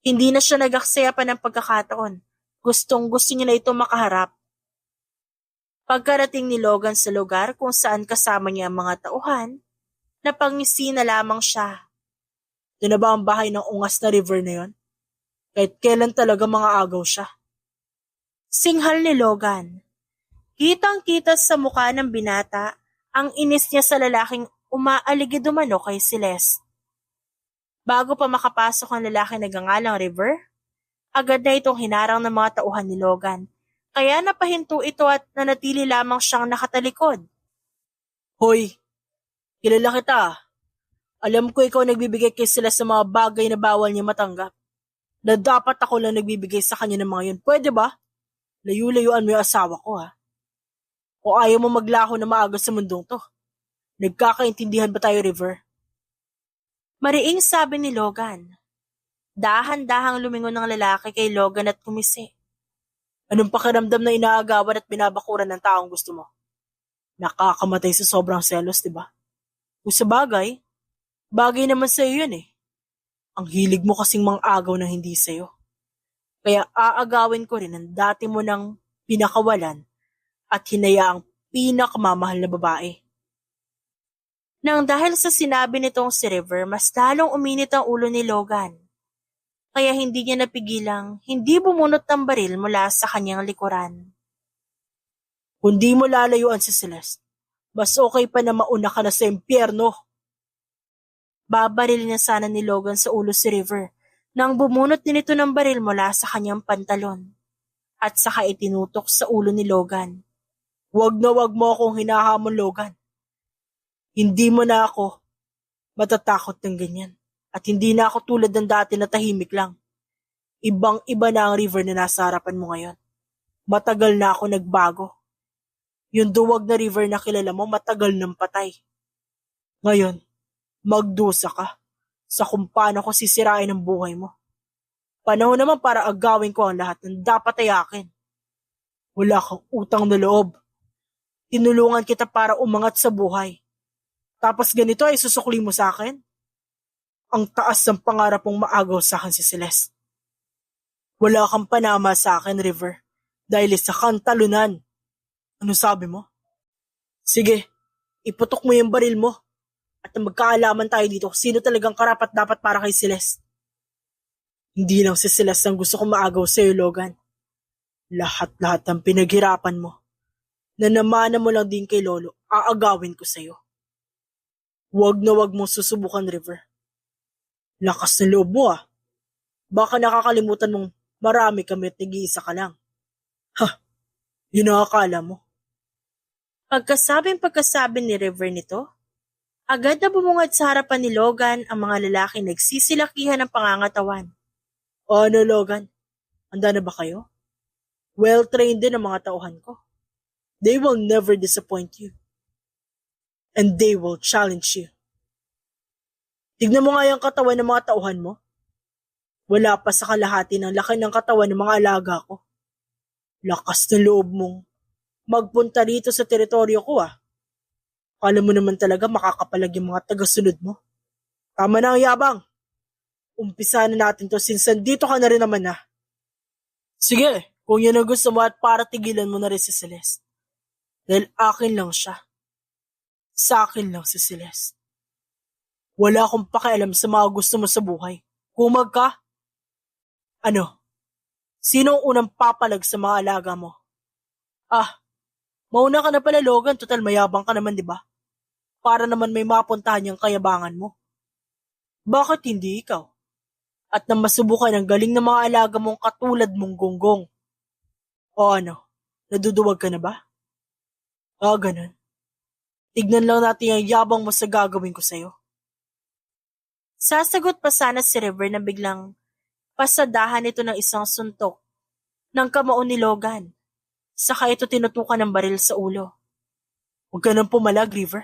Hindi na siya nag-aksaya pa ng pagkakataon. Gustong-gusto niya na ito makaharap. Pagkarating ni Logan sa lugar kung saan kasama niya ang mga tauhan, napangisi na lamang siya. Doon na ba ang bahay ng ungas na river na yon? Kahit kailan talaga mga agaw siya. Singhal ni Logan. Kitang-kita sa mukha ng binata Ang inis niya sa lalaking umaaligid umano kay Celeste. Bago pa makapasok ang lalaki na gangalang River, agad na itong hinarang ng mga tauhan ni Logan. Kaya napahinto ito at nanatili lamang siyang nakatalikod. Hoy, kilala kita ah. Alam ko ikaw nagbibigay kay sila sa mga bagay na bawal niya matanggap. Na dapat ako lang nagbibigay sa kanya ng mga yun. Pwede ba? Layu-layuan mo yung asawa ko ha. O ayaw mo maglako na maaga sa mundong to? Nagkakaintindihan ba tayo, River? Mariing sabi ni Logan. Dahan-dahang lumingon ng lalaki kay Logan at kumisi. Anong pakiramdam na inaagawan at binabakuran ng taong gusto mo? Nakakamatay sa sobrang selos, diba? Kung sa bagay naman sa'yo yun eh. Ang hilig mo kasing mang-agaw na hindi sa'yo. Kaya aagawin ko rin ang dati mo nang pinakawalan at hinayaang pinakamamahal na babae. Nang dahil sa sinabi nitong si River, mas lalong uminit ang ulo ni Logan. Kaya hindi niya napigilang hindi bumunot ng baril mula sa kanyang likuran. Kung di mo lalayuan si Celeste, mas okay pa na mauna ka na sa impyerno. Babaril niya sana ni Logan sa ulo si River nang bumunot din ito ng baril mula sa kanyang pantalon at saka itinutok sa ulo ni Logan. Wag na wag mo akong hinahamon, Logan. Hindi mo na ako matatakot ng ganyan at hindi na ako tulad ng dati na tahimik lang. Ibang-iba na ang River na nasa harapan mo ngayon. Matagal na ako nagbago. Yung duwag na River na kilala mo matagal nang patay. Ngayon, magdusa ka sa kung paano ko sisirain ang buhay mo. Panahon naman para agawin ko ang lahat ng dapat ay akin. Wala kang utang na loob. Tinulungan kita para umangat sa buhay. Tapos ganito ay susukli mo sa akin? Ang taas ng pangarap mong maagaw sa akin si Celeste. Wala kang panama sa akin, River, dahil isa kang talunan. Ano sabi mo? Sige, iputok mo yung baril mo at magkaalaman tayo dito kung sino talagang karapat dapat para kay Celeste. Hindi lang si Celeste ang gusto kong maagaw sa'yo, Logan. Lahat-lahat ng pinaghirapan mo. Na namana mo lang din kay Lolo, aagawin ko sa'yo. Wag na wag mong susubukan, River. Lakas ng loob mo ah. Baka nakakalimutan mong marami kami at nag-iisa ka lang. Ha, yun ang akala mo. Pagkasabi ni River nito, agad na bumungad sa harapan ni Logan ang mga lalaki nagsisilakihan ng pangangatawan. O ano, Logan? Handa na ba kayo? Well-trained din ang mga tauhan ko. They will never disappoint you. And they will challenge you. Tignan mo nga yung katawan ng mga tauhan mo. Wala pa sa kalahati ng laki ng katawan ng mga alaga ko. Lakas ng loob mong magpunta rito sa teritoryo ko ah. Kala mo naman talaga makakapalag yung mga tagasunod mo. Tama na ang yabang. Umpisa na natin to since dito ka na rin naman ah. Sige, kung yun ang gusto mo at para tigilan mo na rin si Celeste. Dahil akin lang siya. Sa akin lang si Celeste. Wala akong pakialam sa mga gusto mo sa buhay. Kumag ka. Ano? Sino ang unang papalag sa mga alaga mo? Ah, mauna ka na pala, Logan. Total mayabang ka naman, di ba? Para naman may mapuntahan yung kayabangan mo. Bakit hindi ikaw? At nang masubukan ang galing ng mga alaga mong katulad mong gonggong. O ano? Naduduwag ka na ba? Ganun. Tignan lang natin ang yabang mo sa gagawin ko sa'yo. Sasagot pa sana si River na biglang pasadahan ito ng isang suntok ng kamao ni Logan. Saka ito tinutukan ng baril sa ulo. Huwag ka nang pumalag, River.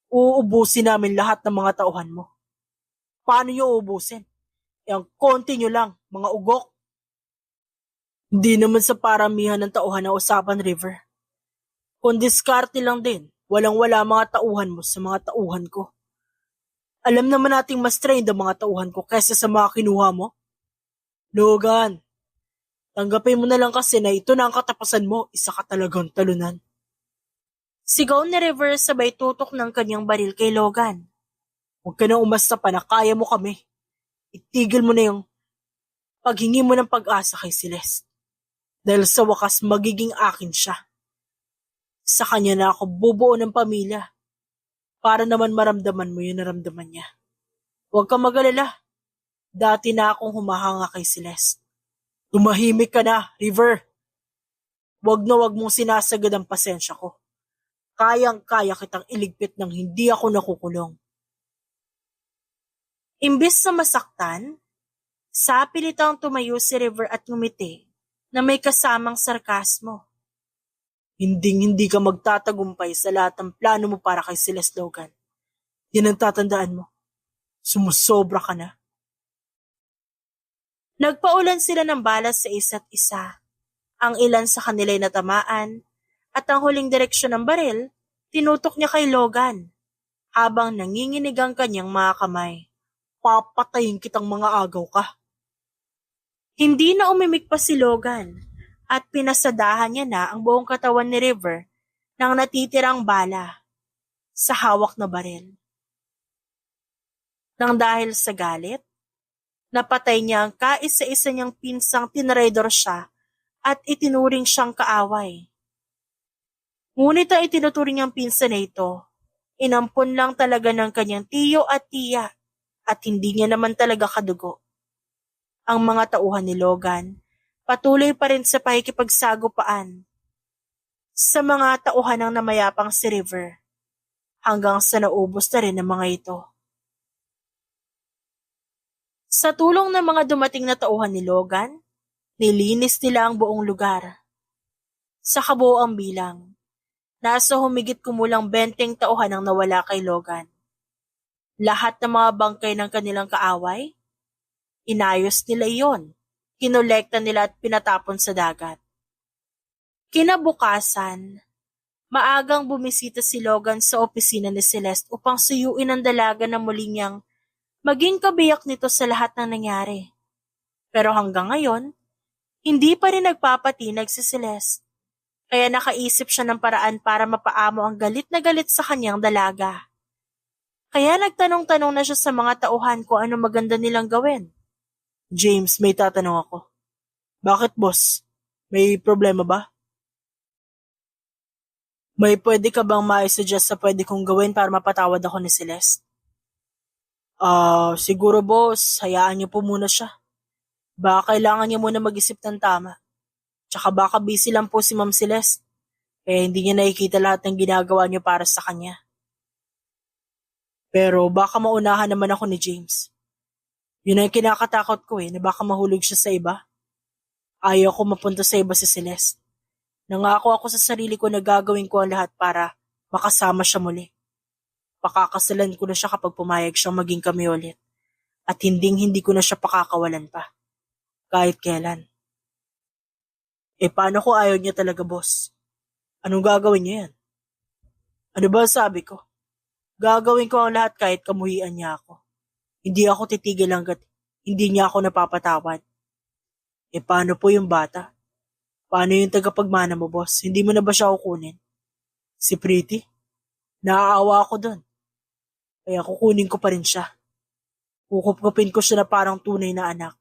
Uubusin namin lahat ng mga tauhan mo. Paano nyo uubusin? Ang konti nyo lang, mga ugok. Hindi naman sa paramihan ng tauhan na usapan, River. Kung diskarte lang din, walang-wala mga tauhan mo sa mga tauhan ko. Alam naman nating mas trained ang mga tauhan ko kaysa sa mga kinuha mo. Logan, tanggapin mo na lang kasi na ito na ang katapusan mo, isa ka talagang talunan. Sigaw ni River sabay tutok ng kanyang baril kay Logan. Huwag ka nang umasta pa na kaya mo kami. Itigil mo na yung paghingi mo ng pag-asa kay Celeste. Dahil sa wakas magiging akin siya. Sa kanya na ako bubuo ng pamilya para naman maramdaman mo yung naramdaman niya. Huwag kang mag-alala. Dati na akong humahanga kay Celeste. Tumahimik ka na, River. Huwag na huwag mong sinasagad ang pasensya ko. Kayang-kaya kitang iligpit ng hindi ako nakukulong. Imbis na masaktan, sa pilitang tumayo si River at ngumiti na may kasamang sarkasmo. Hindi ka magtatagumpay sa lahat ng plano mo para kay Celeste Logan. Yan ang tatandaan mo. Sumusobra ka na. Nagpaulan sila ng balas sa isa't isa. Ang ilan sa kanila'y natamaan at ang huling direksyon ng baril, tinutok niya kay Logan habang nanginginig ang kanyang mga kamay. Papatayin kitang mga agaw ka. Hindi na umimik pa si Logan at pinasadahan niya na ang buong katawan ni River ng natitirang bala sa hawak na baril. Nang dahil sa galit, napatay niya ang kaisa-isa niyang pinsang tinraidor siya at itinuring siyang kaaway. Ngunit ang itinuturing niyang pinsa na ito, inampun lang talaga ng kanyang tiyo at tiya at hindi niya naman talaga kadugo. Ang mga tauhan ni Logan patuloy pa rin sa pakikipagsagupaan sa mga tauhan ng namayapang si River hanggang sa naubos na rin ang mga ito. Sa tulong ng mga dumating na tauhan ni Logan, nilinis nila ang buong lugar. Sa kabuoang bilang, nasa humigit kumulang 20 tauhan ang nawala kay Logan. Lahat ng mga bangkay ng kanilang kaaway, inayos nila iyon, kinolekta nila at pinatapon sa dagat. Kinabukasan, maagang bumisita si Logan sa opisina ni Celeste upang suyuin ang dalaga na muli niyang maging kabiyak nito sa lahat ng nangyari. Pero hanggang ngayon, hindi pa rin nagpapatinag si Celeste, kaya nakaisip siya ng paraan para mapaamo ang galit na galit sa kanyang dalaga. Kaya nagtanong-tanong na siya sa mga tauhan kung ano maganda nilang gawin. James, may tatanong ako. Bakit, boss? May problema ba? May pwede ka bang ma-suggest sa pwede kong gawin para mapatawad ako ni Celeste? Siguro, boss, hayaan niyo po muna siya. Baka kailangan niya muna mag-isip ng tama. Tsaka baka busy lang po si Ma'am Celeste. Kaya hindi niya nakikita lahat ng ginagawa niyo para sa kanya. Pero baka maunahan naman ako ni James. Yun ang kinakatakot ko na baka mahulog siya sa iba. Ayaw ko mapunta sa iba si Celeste. Nangako ako sa sarili ko na gagawin ko ang lahat para makasama siya muli. Pakakasalan ko na siya kapag pumayag siyang maging kami ulit. At hindi ko na siya pakakawalan pa. Kahit kailan. Paano kung ayaw niya talaga, boss? Anong gagawin niya yan? Ano ba sabi ko? Gagawin ko ang lahat kahit kamuhian niya ako. Hindi ako titigil hanggat hindi niya ako napapatawad. Paano po yung bata? Paano yung tagapagmana mo, boss? Hindi mo na ba siya kukunin? Si Pretty? Naaawa ako dun. Kaya kukunin ko pa rin siya. Kukupkupin ko siya na parang tunay na anak.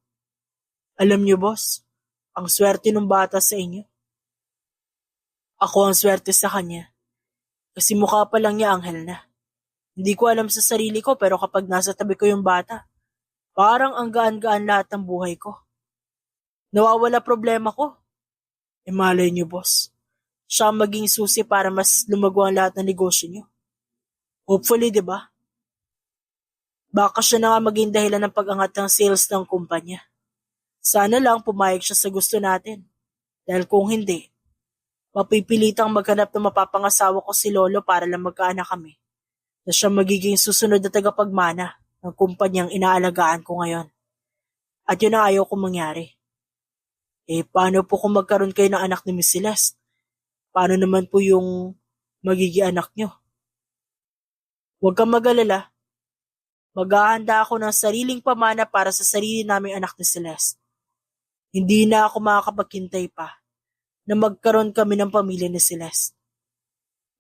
Alam niyo, boss, ang swerte ng bata sa inyo. Ako ang swerte sa kanya. Kasi mukha pa lang niya anghel na. Hindi ko alam sa sarili ko pero kapag nasa tabi ko yung bata, parang ang gaan-gaan lahat ng buhay ko. Nawawala problema ko. Malay niyo, boss. Siya maging susi para mas lumago ang lahat ng negosyo niyo. Hopefully, di ba? Baka siya na nga maging dahilan ng pag-angat ng sales ng kumpanya. Sana lang pumayag siya sa gusto natin. Dahil kung hindi, mapipilitang maghanap ng mapapangasawa ko si Lolo para lang magkaanak kami. Na siya magiging susunod na tagapagmana ng kumpanyang inaalagaan ko ngayon. At yun ang ayaw kong mangyari. Paano po kung magkaroon kayo ng anak ni Miss Celeste? Paano naman po yung magiging anak nyo? Huwag kang mag-alala. Maghahanda ako ng sariling pamana para sa sarili naming anak ni Celeste. Hindi na ako makakapaghintay pa na magkaroon kami ng pamilya ni Celeste.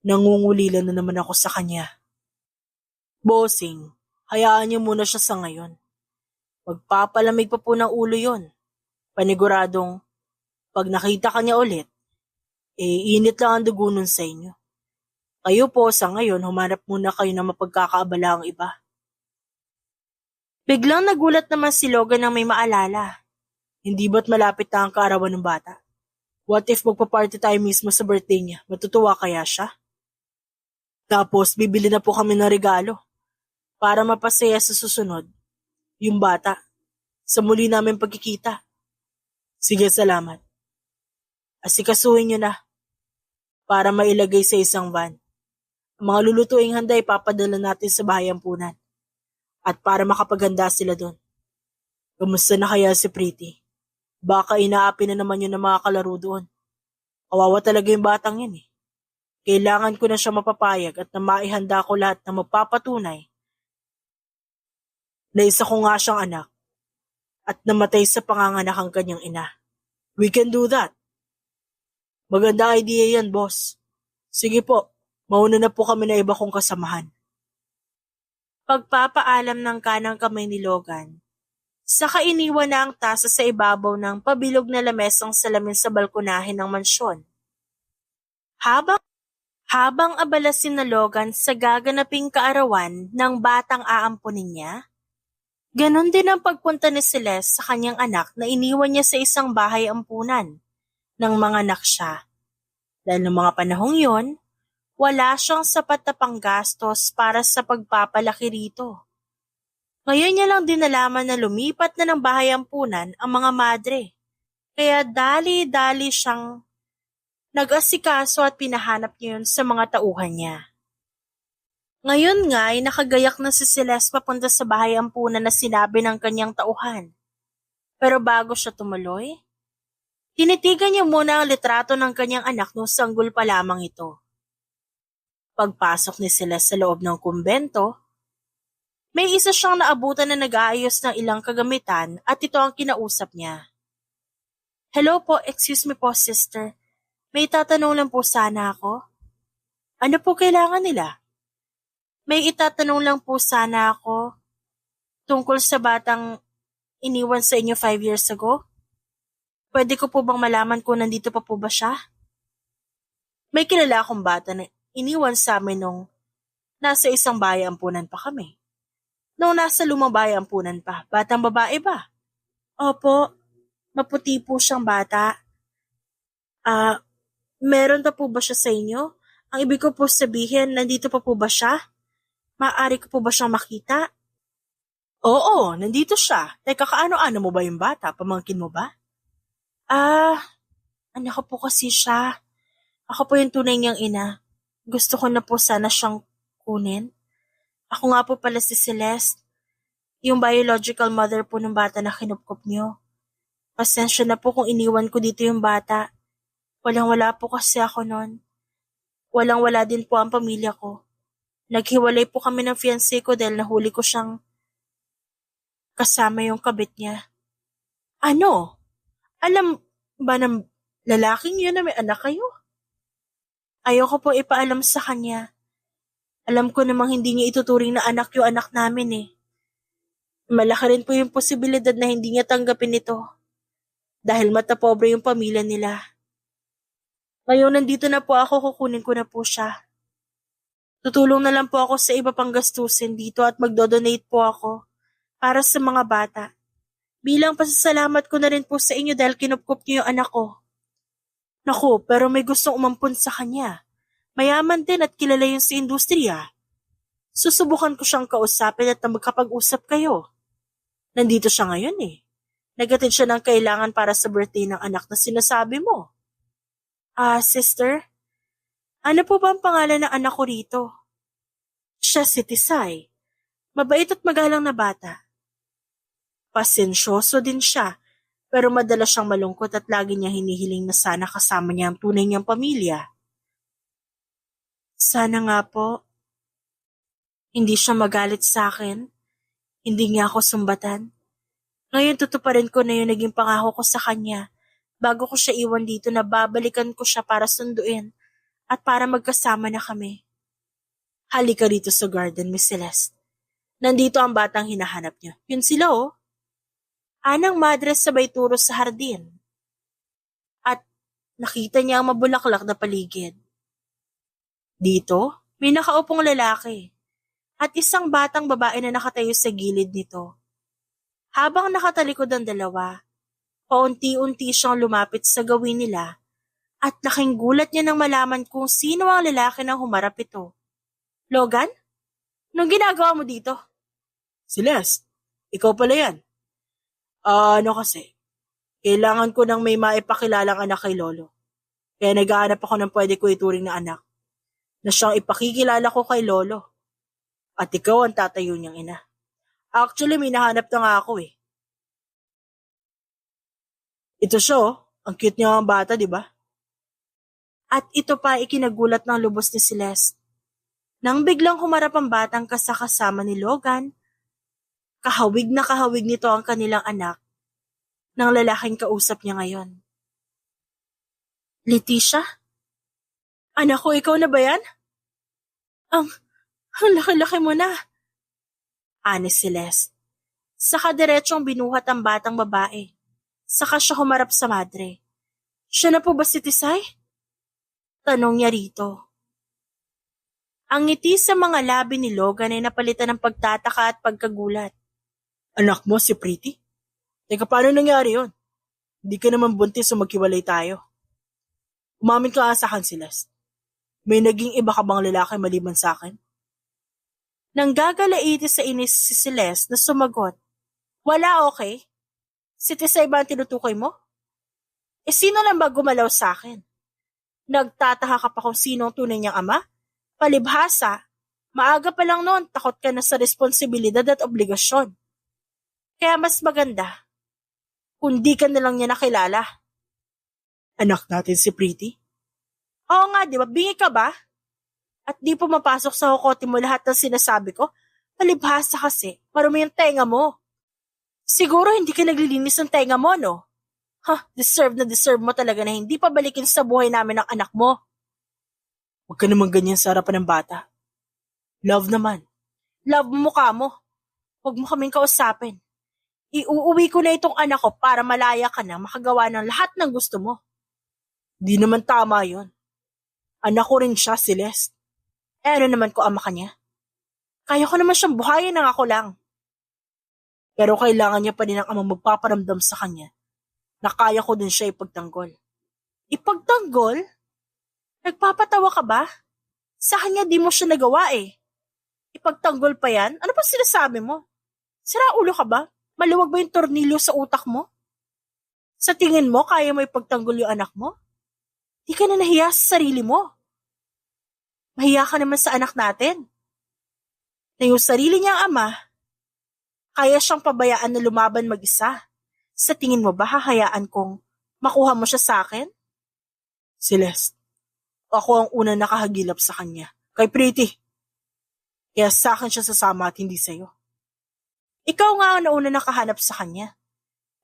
Nangungulila na naman ako sa kanya. Bossing, hayaan niyo muna siya sa ngayon. Magpapalamig pa po ng ulo yon. Paniguradong, pag nakita ka niya ulit, Init lang ang dugo nun sa inyo. Kayo po sa ngayon, humanap muna kayo ng mapagkakaabala ang iba. Biglang nagulat naman si Logan nang may maalala. Hindi ba't malapit na ang kaarawan ng bata? What if magpa-party tayo mismo sa birthday niya? Matutuwa kaya siya? Tapos bibili na po kami ng regalo para mapasaya sa susunod, yung bata, sa muli namin pagkikita. Sige, salamat. Asikasuhin niyo na para mailagay sa isang van. Ang mga lulutuing handa ipapadala natin sa bahay ampunan at para makapaghanda sila doon. Kamusta na kaya si Pretty? Baka inaapi na naman yun ng mga kalaro doon. Kawawa talaga yung batang yun eh. Kailangan ko na siya mapapayag at na maihanda ko lahat na magpapatunay na isa ko nga siyang anak at namatay sa panganganak ang kanyang ina. We can do that. Maganda idea yan, boss. Sige po, mauna na po kami na iba kong kasamahan. Pagpapaalam ng kanang kamay ni Logan, saka iniwan na ang tasa sa ibabaw ng pabilog na lamesang salamin sa balkonahe ng mansyon. Habang abala si na Logan sa gaganaping kaarawan ng batang aampunin niya, ganon din ang pagpunta ni Celeste sa kanyang anak na iniwan niya sa isang bahay ampunan ng mga anak siya. Dahil noong mga panahong yon, wala siyang sapat na panggastos para sa pagpapalaki rito. Ngayon niya lang din nalaman na lumipat na ng bahay ampunan ang mga madre. Kaya dali-dali siyang nag-asikaso at pinahanap niya yun sa mga tauhan niya. Ngayon nga ay nakagayak na si Celeste papunta sa bahay ampunan na sinabi ng kanyang tauhan. Pero bago siya tumuloy, tinitigan niya muna ang litrato ng kanyang anak nung sanggol pa lamang ito. Pagpasok ni Celeste sa loob ng kumbento, may isa siyang naabutan na nag-aayos ng ilang kagamitan at ito ang kinausap niya. Hello po, excuse me po sister. May tatanong lang po sana ako. Ano po kailangan nila? May itatanong lang po sana ako tungkol sa batang iniwan sa inyo 5 years ago. Pwede ko po bang malaman kung nandito pa po ba siya? May kilala akong bata na iniwan sa amin nung nasa isang bahay ampunan pa kami. Nung nasa lumang bahay ampunan pa, batang babae ba? Opo, maputi po siyang bata. Meron pa po ba siya sa inyo? Ang ibig ko po sabihin, nandito pa po ba siya? Maaari ko po ba siyang makita? Oo, nandito siya. Teka, kaano-ano mo ba yung bata? Pamangkin mo ba? Anak ko po kasi siya. Ako po yung tunay niyang ina. Gusto ko na po sana siyang kunin. Ako nga po pala si Celeste, yung biological mother po ng bata na kinupkup niyo. Pasensya na po kung iniwan ko dito yung bata. Walang-wala po kasi ako noon. Walang-wala din po ang pamilya ko. Naghiwalay po kami ng fiancé ko dahil nahuli ko siyang kasama yung kabit niya. Ano? Alam ba ng lalaking yun na may anak kayo? Ayoko po ipaalam sa kanya. Alam ko namang hindi niya ituturing na anak yung anak namin eh. Malaki rin po yung posibilidad na hindi niya tanggapin ito. Dahil matapobre yung pamilya nila. Ngayon nandito na po ako, kukunin ko na po siya. Tutulong na lang po ako sa iba pang gastusin dito at magdodonate po ako para sa mga bata. Bilang pasasalamat ko na rin po sa inyo dahil kinupkup niyo yung anak ko. Naku, pero may gustong umampun sa kanya. Mayaman din at kilala yun sa industriya. Susubukan ko siyang kausapin at na magkapag-usap kayo. Nandito siya ngayon eh. Nagatid siya ng kailangan para sa birthday ng anak na sinasabi mo. Sister? Ano po ba ang pangalan ng anak ko rito? Siya si Tisay. Mabait at magalang na bata. Pasensyoso din siya, pero madalas siyang malungkot at lagi niya hinihiling na sana kasama niya ang tunay niyang pamilya. Sana nga po. Hindi siya magalit sa akin. Hindi niya ako sumbatan. Ngayon tutuparin ko na yung naging pangako ko sa kanya bago ko siya iwan dito na babalikan ko siya para sunduin at para magkasama na kami. Halika dito sa garden, Miss Celeste. Nandito ang batang hinahanap niyo. Yun sila oh. Anang madre sabay turo sa hardin. At nakita niya ang mabulaklak na paligid. Dito, may nakaupong lalaki at isang batang babae na nakatayo sa gilid nito. Habang nakatalikod ang dalawa, paunti-unti siyang lumapit sa gawin nila at laking gulat niya nang malaman kung sino ang lalaki na humarap ito. Logan? Anong ginagawa mo dito? Celeste, ikaw pala yan. Kasi, kailangan ko nang may maipakilalang anak kay Lolo. Kaya naghahanap ako ng pwede ko ituring na anak, na siyang ipakikilala ko kay Lolo. At ikaw ang tatayo niyang ina. Actually, may nahanap na nga ako eh. Ito siya oh. Ang cute niya ang bata, di ba? At ito pa ikinagulat ng lubos ni Celeste. Nang biglang humarap ang batang kasama ni Logan, kahawig na kahawig nito ang kanilang anak ng lalaking kausap niya ngayon. Leticia? Anak ko, ikaw na ba yan? Ang laki-laki mo na. Ani Celeste. Saka diretsong binuhat ang batang babae. Saka siya humarap sa madre. Siya na po ba si Tisay? Tanong niya rito. Ang ngiti sa mga labi ni Logan ay napalitan ng pagtataka at pagkagulat. Anak mo si Pretty? Teka, paano nangyari yun? Hindi ka naman buntis o maghiwalay tayo. Umamin ka sa akin, Celeste. May naging iba ka bang lalaki maliban sa akin? Nang gagalaiti sa inis si Celeste na sumagot, wala, okay? Si Tisay ba ang tinutukoy mo? Sino lang ba gumalaw sa akin? Nagtataha ka pa kung sino ang tunay niyang ama? Palibhasa, maaga pa lang noon takot ka na sa responsibilidad at obligasyon. Kaya mas maganda, kung di ka na lang niya nakilala. Anak natin si Pretty? Oo nga, di ba? Bingi ka ba? At di pumapasok sa hukote mo lahat ng sinasabi ko? Palibhasa kasi, marumi yung tenga mo. Siguro hindi ka naglilinis ng tenga mo, no? Deserve na deserve mo talaga na hindi pabalikin sa buhay namin ang anak mo. Huwag ka naman ganyan sa harapan ng bata. Love naman. Love mo mukha mo. Huwag mo kaming kausapin. Iuuwi ko na itong anak ko para malaya ka na makagawa ng lahat ng gusto mo. Di naman tama yon. Anak ko rin siya, Celeste. Ano naman ko ama ka niya? Kaya ko naman siyang buhayin ng ako lang. Pero kailangan niya pa din ang amang magpaparamdam sa kanya na kaya ko din siya ipagtanggol. Ipagtanggol? Nagpapatawa ka ba? Sa kanya di mo siya nagawa eh. Ipagtanggol pa yan? Ano pa sinasabi mo? Sira ulo ka ba? Maluwag ba yung tornilyo sa utak mo? Sa tingin mo, kaya mo ipagtanggol yung anak mo? Di ka na nahiya sa sarili mo. Mahiya ka naman sa anak natin. Na yung sarili niyang ama, kaya siyang pabayaan na lumaban mag-isa. Sa tingin mo ba hahayaan kong makuha mo siya sa akin? Celeste, ako ang unang nakahagilap sa kanya. Kay Pretty. Kaya sa akin siya sasama at hindi sa'yo. Ikaw nga ang nauna nakahanap sa kanya.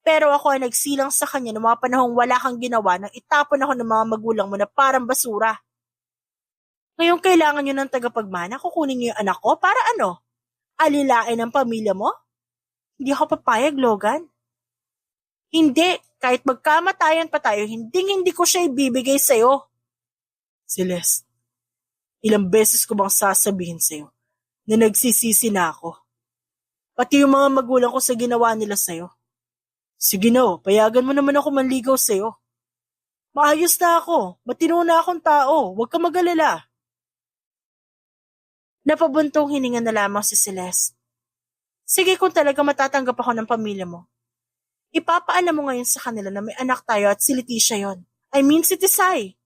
Pero ako ay nagsilang sa kanya noong mga panahong wala kang ginawa nang itapon ako ng mga magulang mo na parang basura. Ngayon kailangan nyo ng tagapagmana, kukunin nyo yung anak ko para ano? Alilain ang pamilya mo? Hindi ako papayag, Logan. Hindi, kahit magkamatayan pa tayo, hindi ko siya ibibigay sa'yo. Celeste, ilang beses ko bang sasabihin sa'yo na nagsisisi na ako? Pati yung mga magulang ko sa ginawa nila sa'yo. Sige na, payagan mo naman ako manligaw sa'yo. Maayos na ako, matino na akong tao, huwag ka mag-alala. Napabuntong hininga na lamang si Celeste. Sige kung talaga matatanggap ako ng pamilya mo. Ipapaalam mo ngayon sa kanila na may anak tayo at si Leticia yon. I mean si Tisay.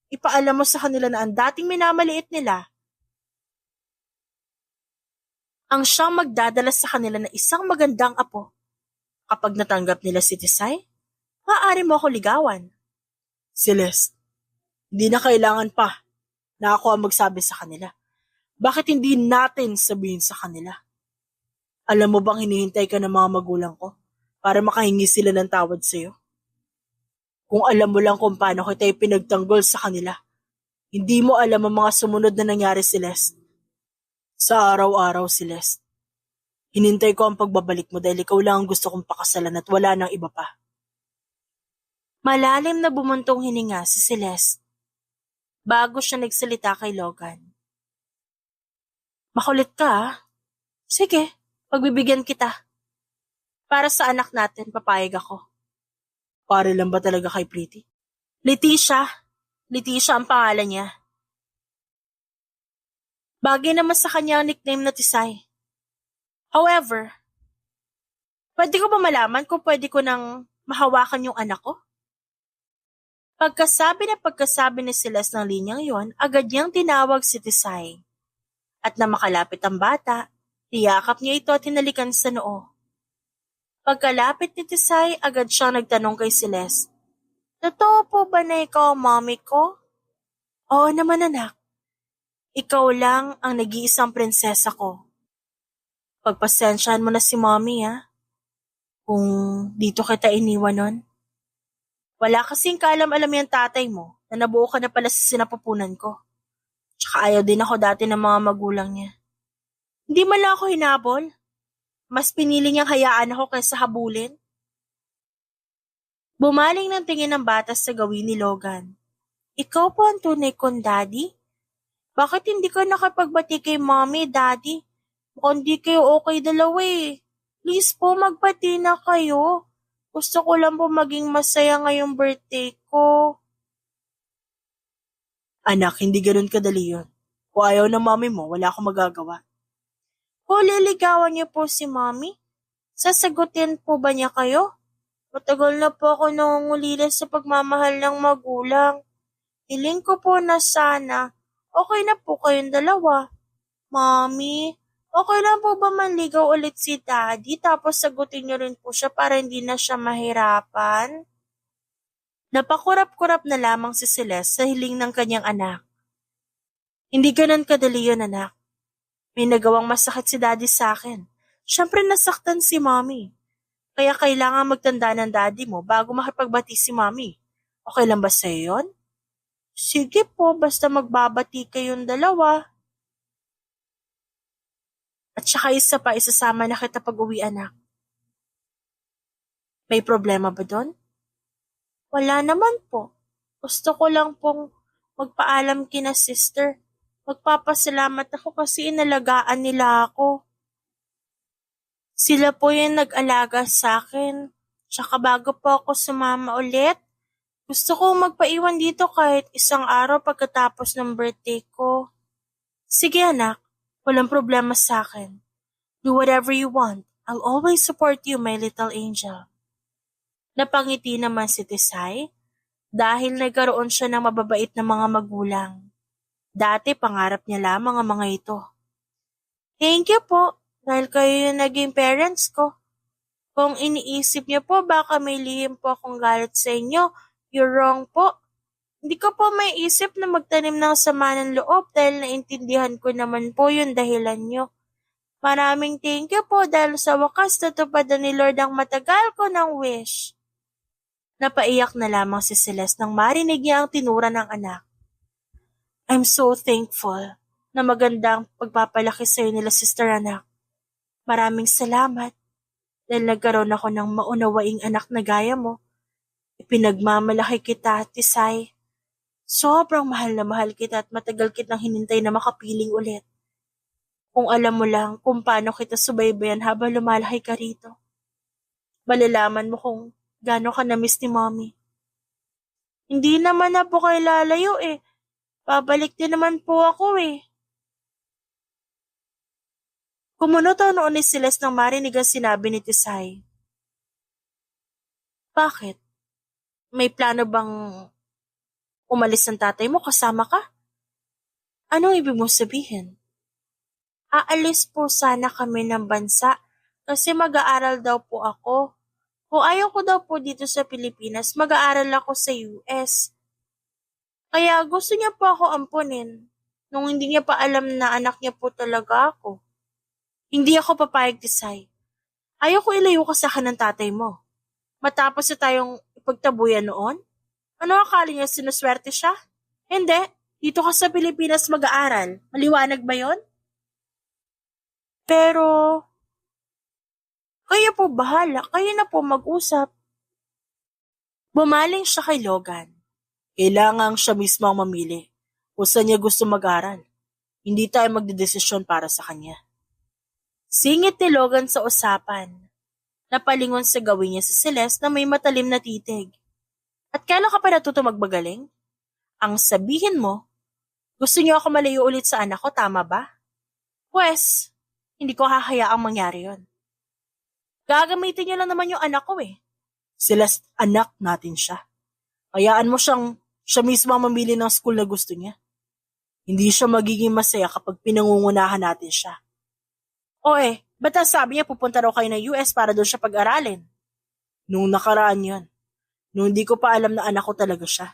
Ipaalam mo sa kanila na ang dating minamaliit nila ang siyang magdadala sa kanila na isang magandang apo. Kapag natanggap nila si Tisay, maaari mo ako ligawan. Celeste, hindi na kailangan pa na ako ang magsabi sa kanila. Bakit hindi natin sabihin sa kanila? Alam mo bang hinihintay ka ng mga magulang ko para makahingi sila ng tawad sa'yo? Kung alam mo lang kung paano kita ipinagtanggol sa kanila, hindi mo alam ang mga sumunod na nangyari, Celeste. Sa araw-araw, Celeste. Hinintay ko ang pagbabalik mo dahil ikaw lang ang gusto kong pakasalan at wala nang iba pa. Malalim na bumuntong hininga si Celeste bago siya nagsalita kay Logan. Makulit ka ah. Sige, pagbibigyan kita. Para sa anak natin, papayag ako. Pare lang ba talaga kay Pretty? Leticia. Leticia ang pangalan niya. Bagay naman sa kanya ang nickname na Tisay. However, pwede ko ba malaman kung pwede ko nang mahawakan yung anak ko? Pagkasabi ni Celeste ng linyang yon, agad niyang tinawag si Tisay. At na makalapit ang bata, tiyakap niya ito at hinalikan sa noo. Pagkalapit ni Tisay, agad siyang nagtanong kay Celeste, "Totoo po ba na ikaw ang mommy ko?" "Oo naman anak. Ikaw lang ang nag-iisang prinsesa ko. Pagpasensyahan mo na si mommy ha, kung dito kita iniwan nun. Wala kasing kaalam-alam yung tatay mo na nabuo ka na pala sa sinapupunan ko. Tsaka ayaw din ako dati ng mga magulang niya. Hindi man lang ako hinabol. Mas pinili niyang hayaan ako kaysa habulin." Bumaling ng tingin ng bata sa gawin ni Logan. "Ikaw po ang tunay kong daddy? Bakit hindi ka nakapagbati kay mommy, daddy? Mukhang di kayo okay dalawa eh. Please po, magbati na kayo. Gusto ko lang po maging masaya ngayong birthday ko." Anak, hindi ganun kadali yun. Kung ayaw ng mami mo, wala akong magagawa. Kung liligawan niyo po si mommy, sasagutin po ba niya kayo? Matagal na po ako nangungulila sa pagmamahal ng magulang. Hiling ko po na sana okay na po kayong dalawa. Mommy, okay lang po ba manligaw ulit si daddy tapos sagutin niyo rin po siya para hindi na siya mahirapan? Napakurap-kurap na lamang si Celeste sa hiling ng kanyang anak. Hindi ganun kadali yun, anak. May nagawang masakit si daddy sa akin. Siyempre nasaktan si mommy. Kaya kailangan magtanda ng daddy mo bago makipagbati si mommy. Okay lang ba sa'yo yun? Sige po, basta magbabati kayong dalawa. At saka isa pa, isasama na kita pag-uwi, anak. May problema ba doon? Wala naman po. Gusto ko lang pong magpaalam kina sister. Magpapasalamat ako kasi inalagaan nila ako. Sila po yung nag-alaga sa akin. Tsaka bago po ako sumama ulit, gusto ko magpaiwan dito kahit isang araw pagkatapos ng birthday ko. Sige anak, walang problema sa akin. Do whatever you want. I'll always support you, my little angel. Napangiti naman si Tisay dahil nagkaroon siya ng mababait na mga magulang. Dati pangarap niya lamang ang mga ito. Thank you po, dahil kayo yung naging parents ko. Kung iniisip niyo po baka may lihim po akong galit sa inyo, you're wrong po. Hindi ko po may isip na magtanim ng sama ng loob dahil naintindihan ko naman po yung dahilan niyo. Maraming thank you po dahil sa wakas natupad na ni Lord ang matagal ko ng wish. Napaiyak na lamang si Celeste nang marinig niya ang tinura ng anak. I'm so thankful na magandang pagpapalaki sa'yo nila sister anak. Maraming salamat dahil nagkaroon ako ng maunawaing anak na gaya mo. Ipinagmamalaki kita, Tisay. Sobrang mahal na mahal kita at matagal kitang hinintay na makapiling ulit. Kung alam mo lang kung paano kita subaybayan habang lumalaki ka rito. Malalaman mo kung gaano ka na-miss ni mommy. Hindi naman na po kayo lalayo eh. Babalik din naman po ako eh. Kumunuto noon ni Celeste nang marinig ang sinabi ni Tisay. Bakit? May plano bang umalis ng tatay mo kasama ka? Anong ibig mong sabihin? Aalis po sana kami ng bansa kasi mag-aaral daw po ako. Kung ayaw ko daw po dito sa Pilipinas, mag-aaral ako sa US. Kaya gusto niya po ako ampunin nung hindi niya pa alam na anak niya po talaga ako. Hindi ako papayag, Tisay. Ayaw ko ilayo ka sa akin ng tatay mo. Matapos na tayong ipagtabuyan noon? Ano akala niya sinuswerte siya? Hindi. Dito ka sa Pilipinas mag-aaral. Maliwanag ba yon? Pero, kayo po bahala. Kayo na po mag-usap. Bumaling siya kay Logan. Kailangang siya mismo ang mamili kung saan niya gusto mag-aral. Hindi tayo magdedesisyon para sa kanya. Singit ni Logan sa usapan. Napalingon sa gawin niya si Celeste na may matalim na titig. At kailan ka pa natuto magbagaling? Ang sabihin mo, gusto niyo ako malayo ulit sa anak ko, tama ba? Pwes, hindi ko hahayaang mangyari yon. Gagamitin niyo lang naman yung anak ko eh. Celeste, anak natin siya. Hayaan mo siya mismo ang mamili ng school na gusto niya. Hindi siya magiging masaya kapag pinangungunahan natin siya. Ba't sabi niya pupunta raw kayo ng US para doon siya pag-aralin? Nung nakaraan yon, nung hindi ko pa alam na anak ko talaga siya.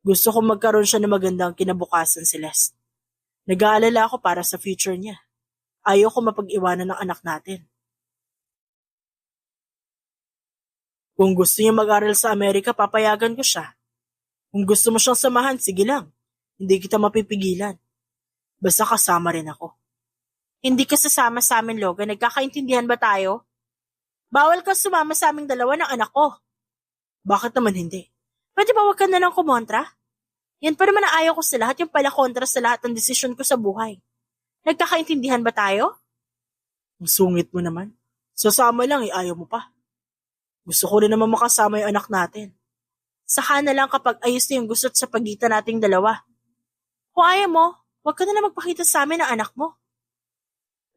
Gusto ko magkaroon siya ng magandang kinabukasan, Celeste. Nag-aalala ako para sa future niya. Ayaw ko mapag-iwanan ng anak natin. Kung gusto niya mag-aral sa Amerika, papayagan ko siya. Kung gusto mo siyang samahan, sige lang. Hindi kita mapipigilan. Basta kasama rin ako. Hindi ka sasama sa amin, Logan. Nagkakaintindihan ba tayo? Bawal ka sumama sa aming dalawa ng anak ko. Bakit naman hindi? Pwede ba wag ka na lang kumontra? Yan pa naman ang ayaw ko sa lahat, yung pala kontra sa lahat ng desisyon ko sa buhay. Nagkakaintindihan ba tayo? Ang sungit mo naman. Sasama lang ayaw mo pa. Gusto ko rin naman makasama yung anak natin. Saka na lang kapag ayos na yung gusto't sa pagitan nating dalawa. Kung ayaw mo, wag ka na lang magpakita sa amin ng anak mo.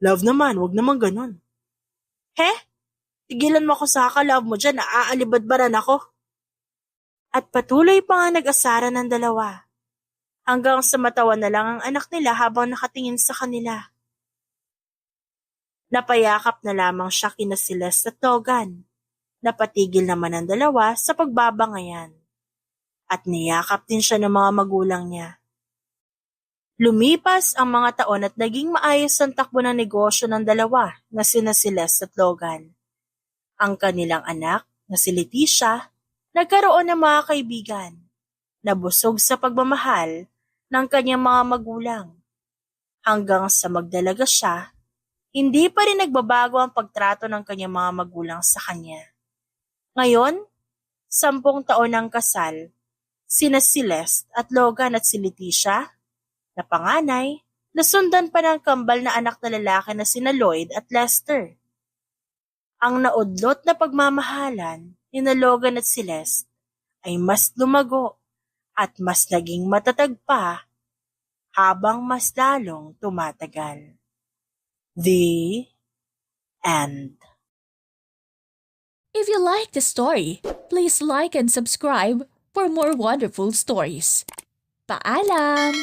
Love naman, wag naman ganun. Tigilan mo ako sa ka-love mo dyan, naaalibadbaran ako. At patuloy pa nga nag-asara ng dalawa. Hanggang sa matawa na lang ang anak nila habang nakatingin sa kanila. Napayakap na lamang siya kina Celeste at Logan. Napatigil naman ang dalawa sa pagbabangayan. At niyakap din siya ng mga magulang niya. Lumipas ang mga taon at naging maayos ang takbo ng negosyo ng dalawa na sina Celeste at Logan. Ang kanilang anak na si Leticia, nagkaroon ng mga kaibigan, nabusog sa pagmamahal ng kanyang mga magulang. Hanggang sa magdalaga siya, hindi pa rin nagbabago ang pagtrato ng kanyang mga magulang sa kanya. Ngayon, 10 taon ng kasal, sina Celeste at Logan at si Leticia, na panganay, nasundan pa ng kambal na anak na lalaki na sina Lloyd at Lester. Ang naudlot na pagmamahalan ni Logan at Celeste ay mas lumago at mas naging matatag pa habang mas lalong tumatagal. The End. If you like the story, please like and subscribe for more wonderful stories. Paalam!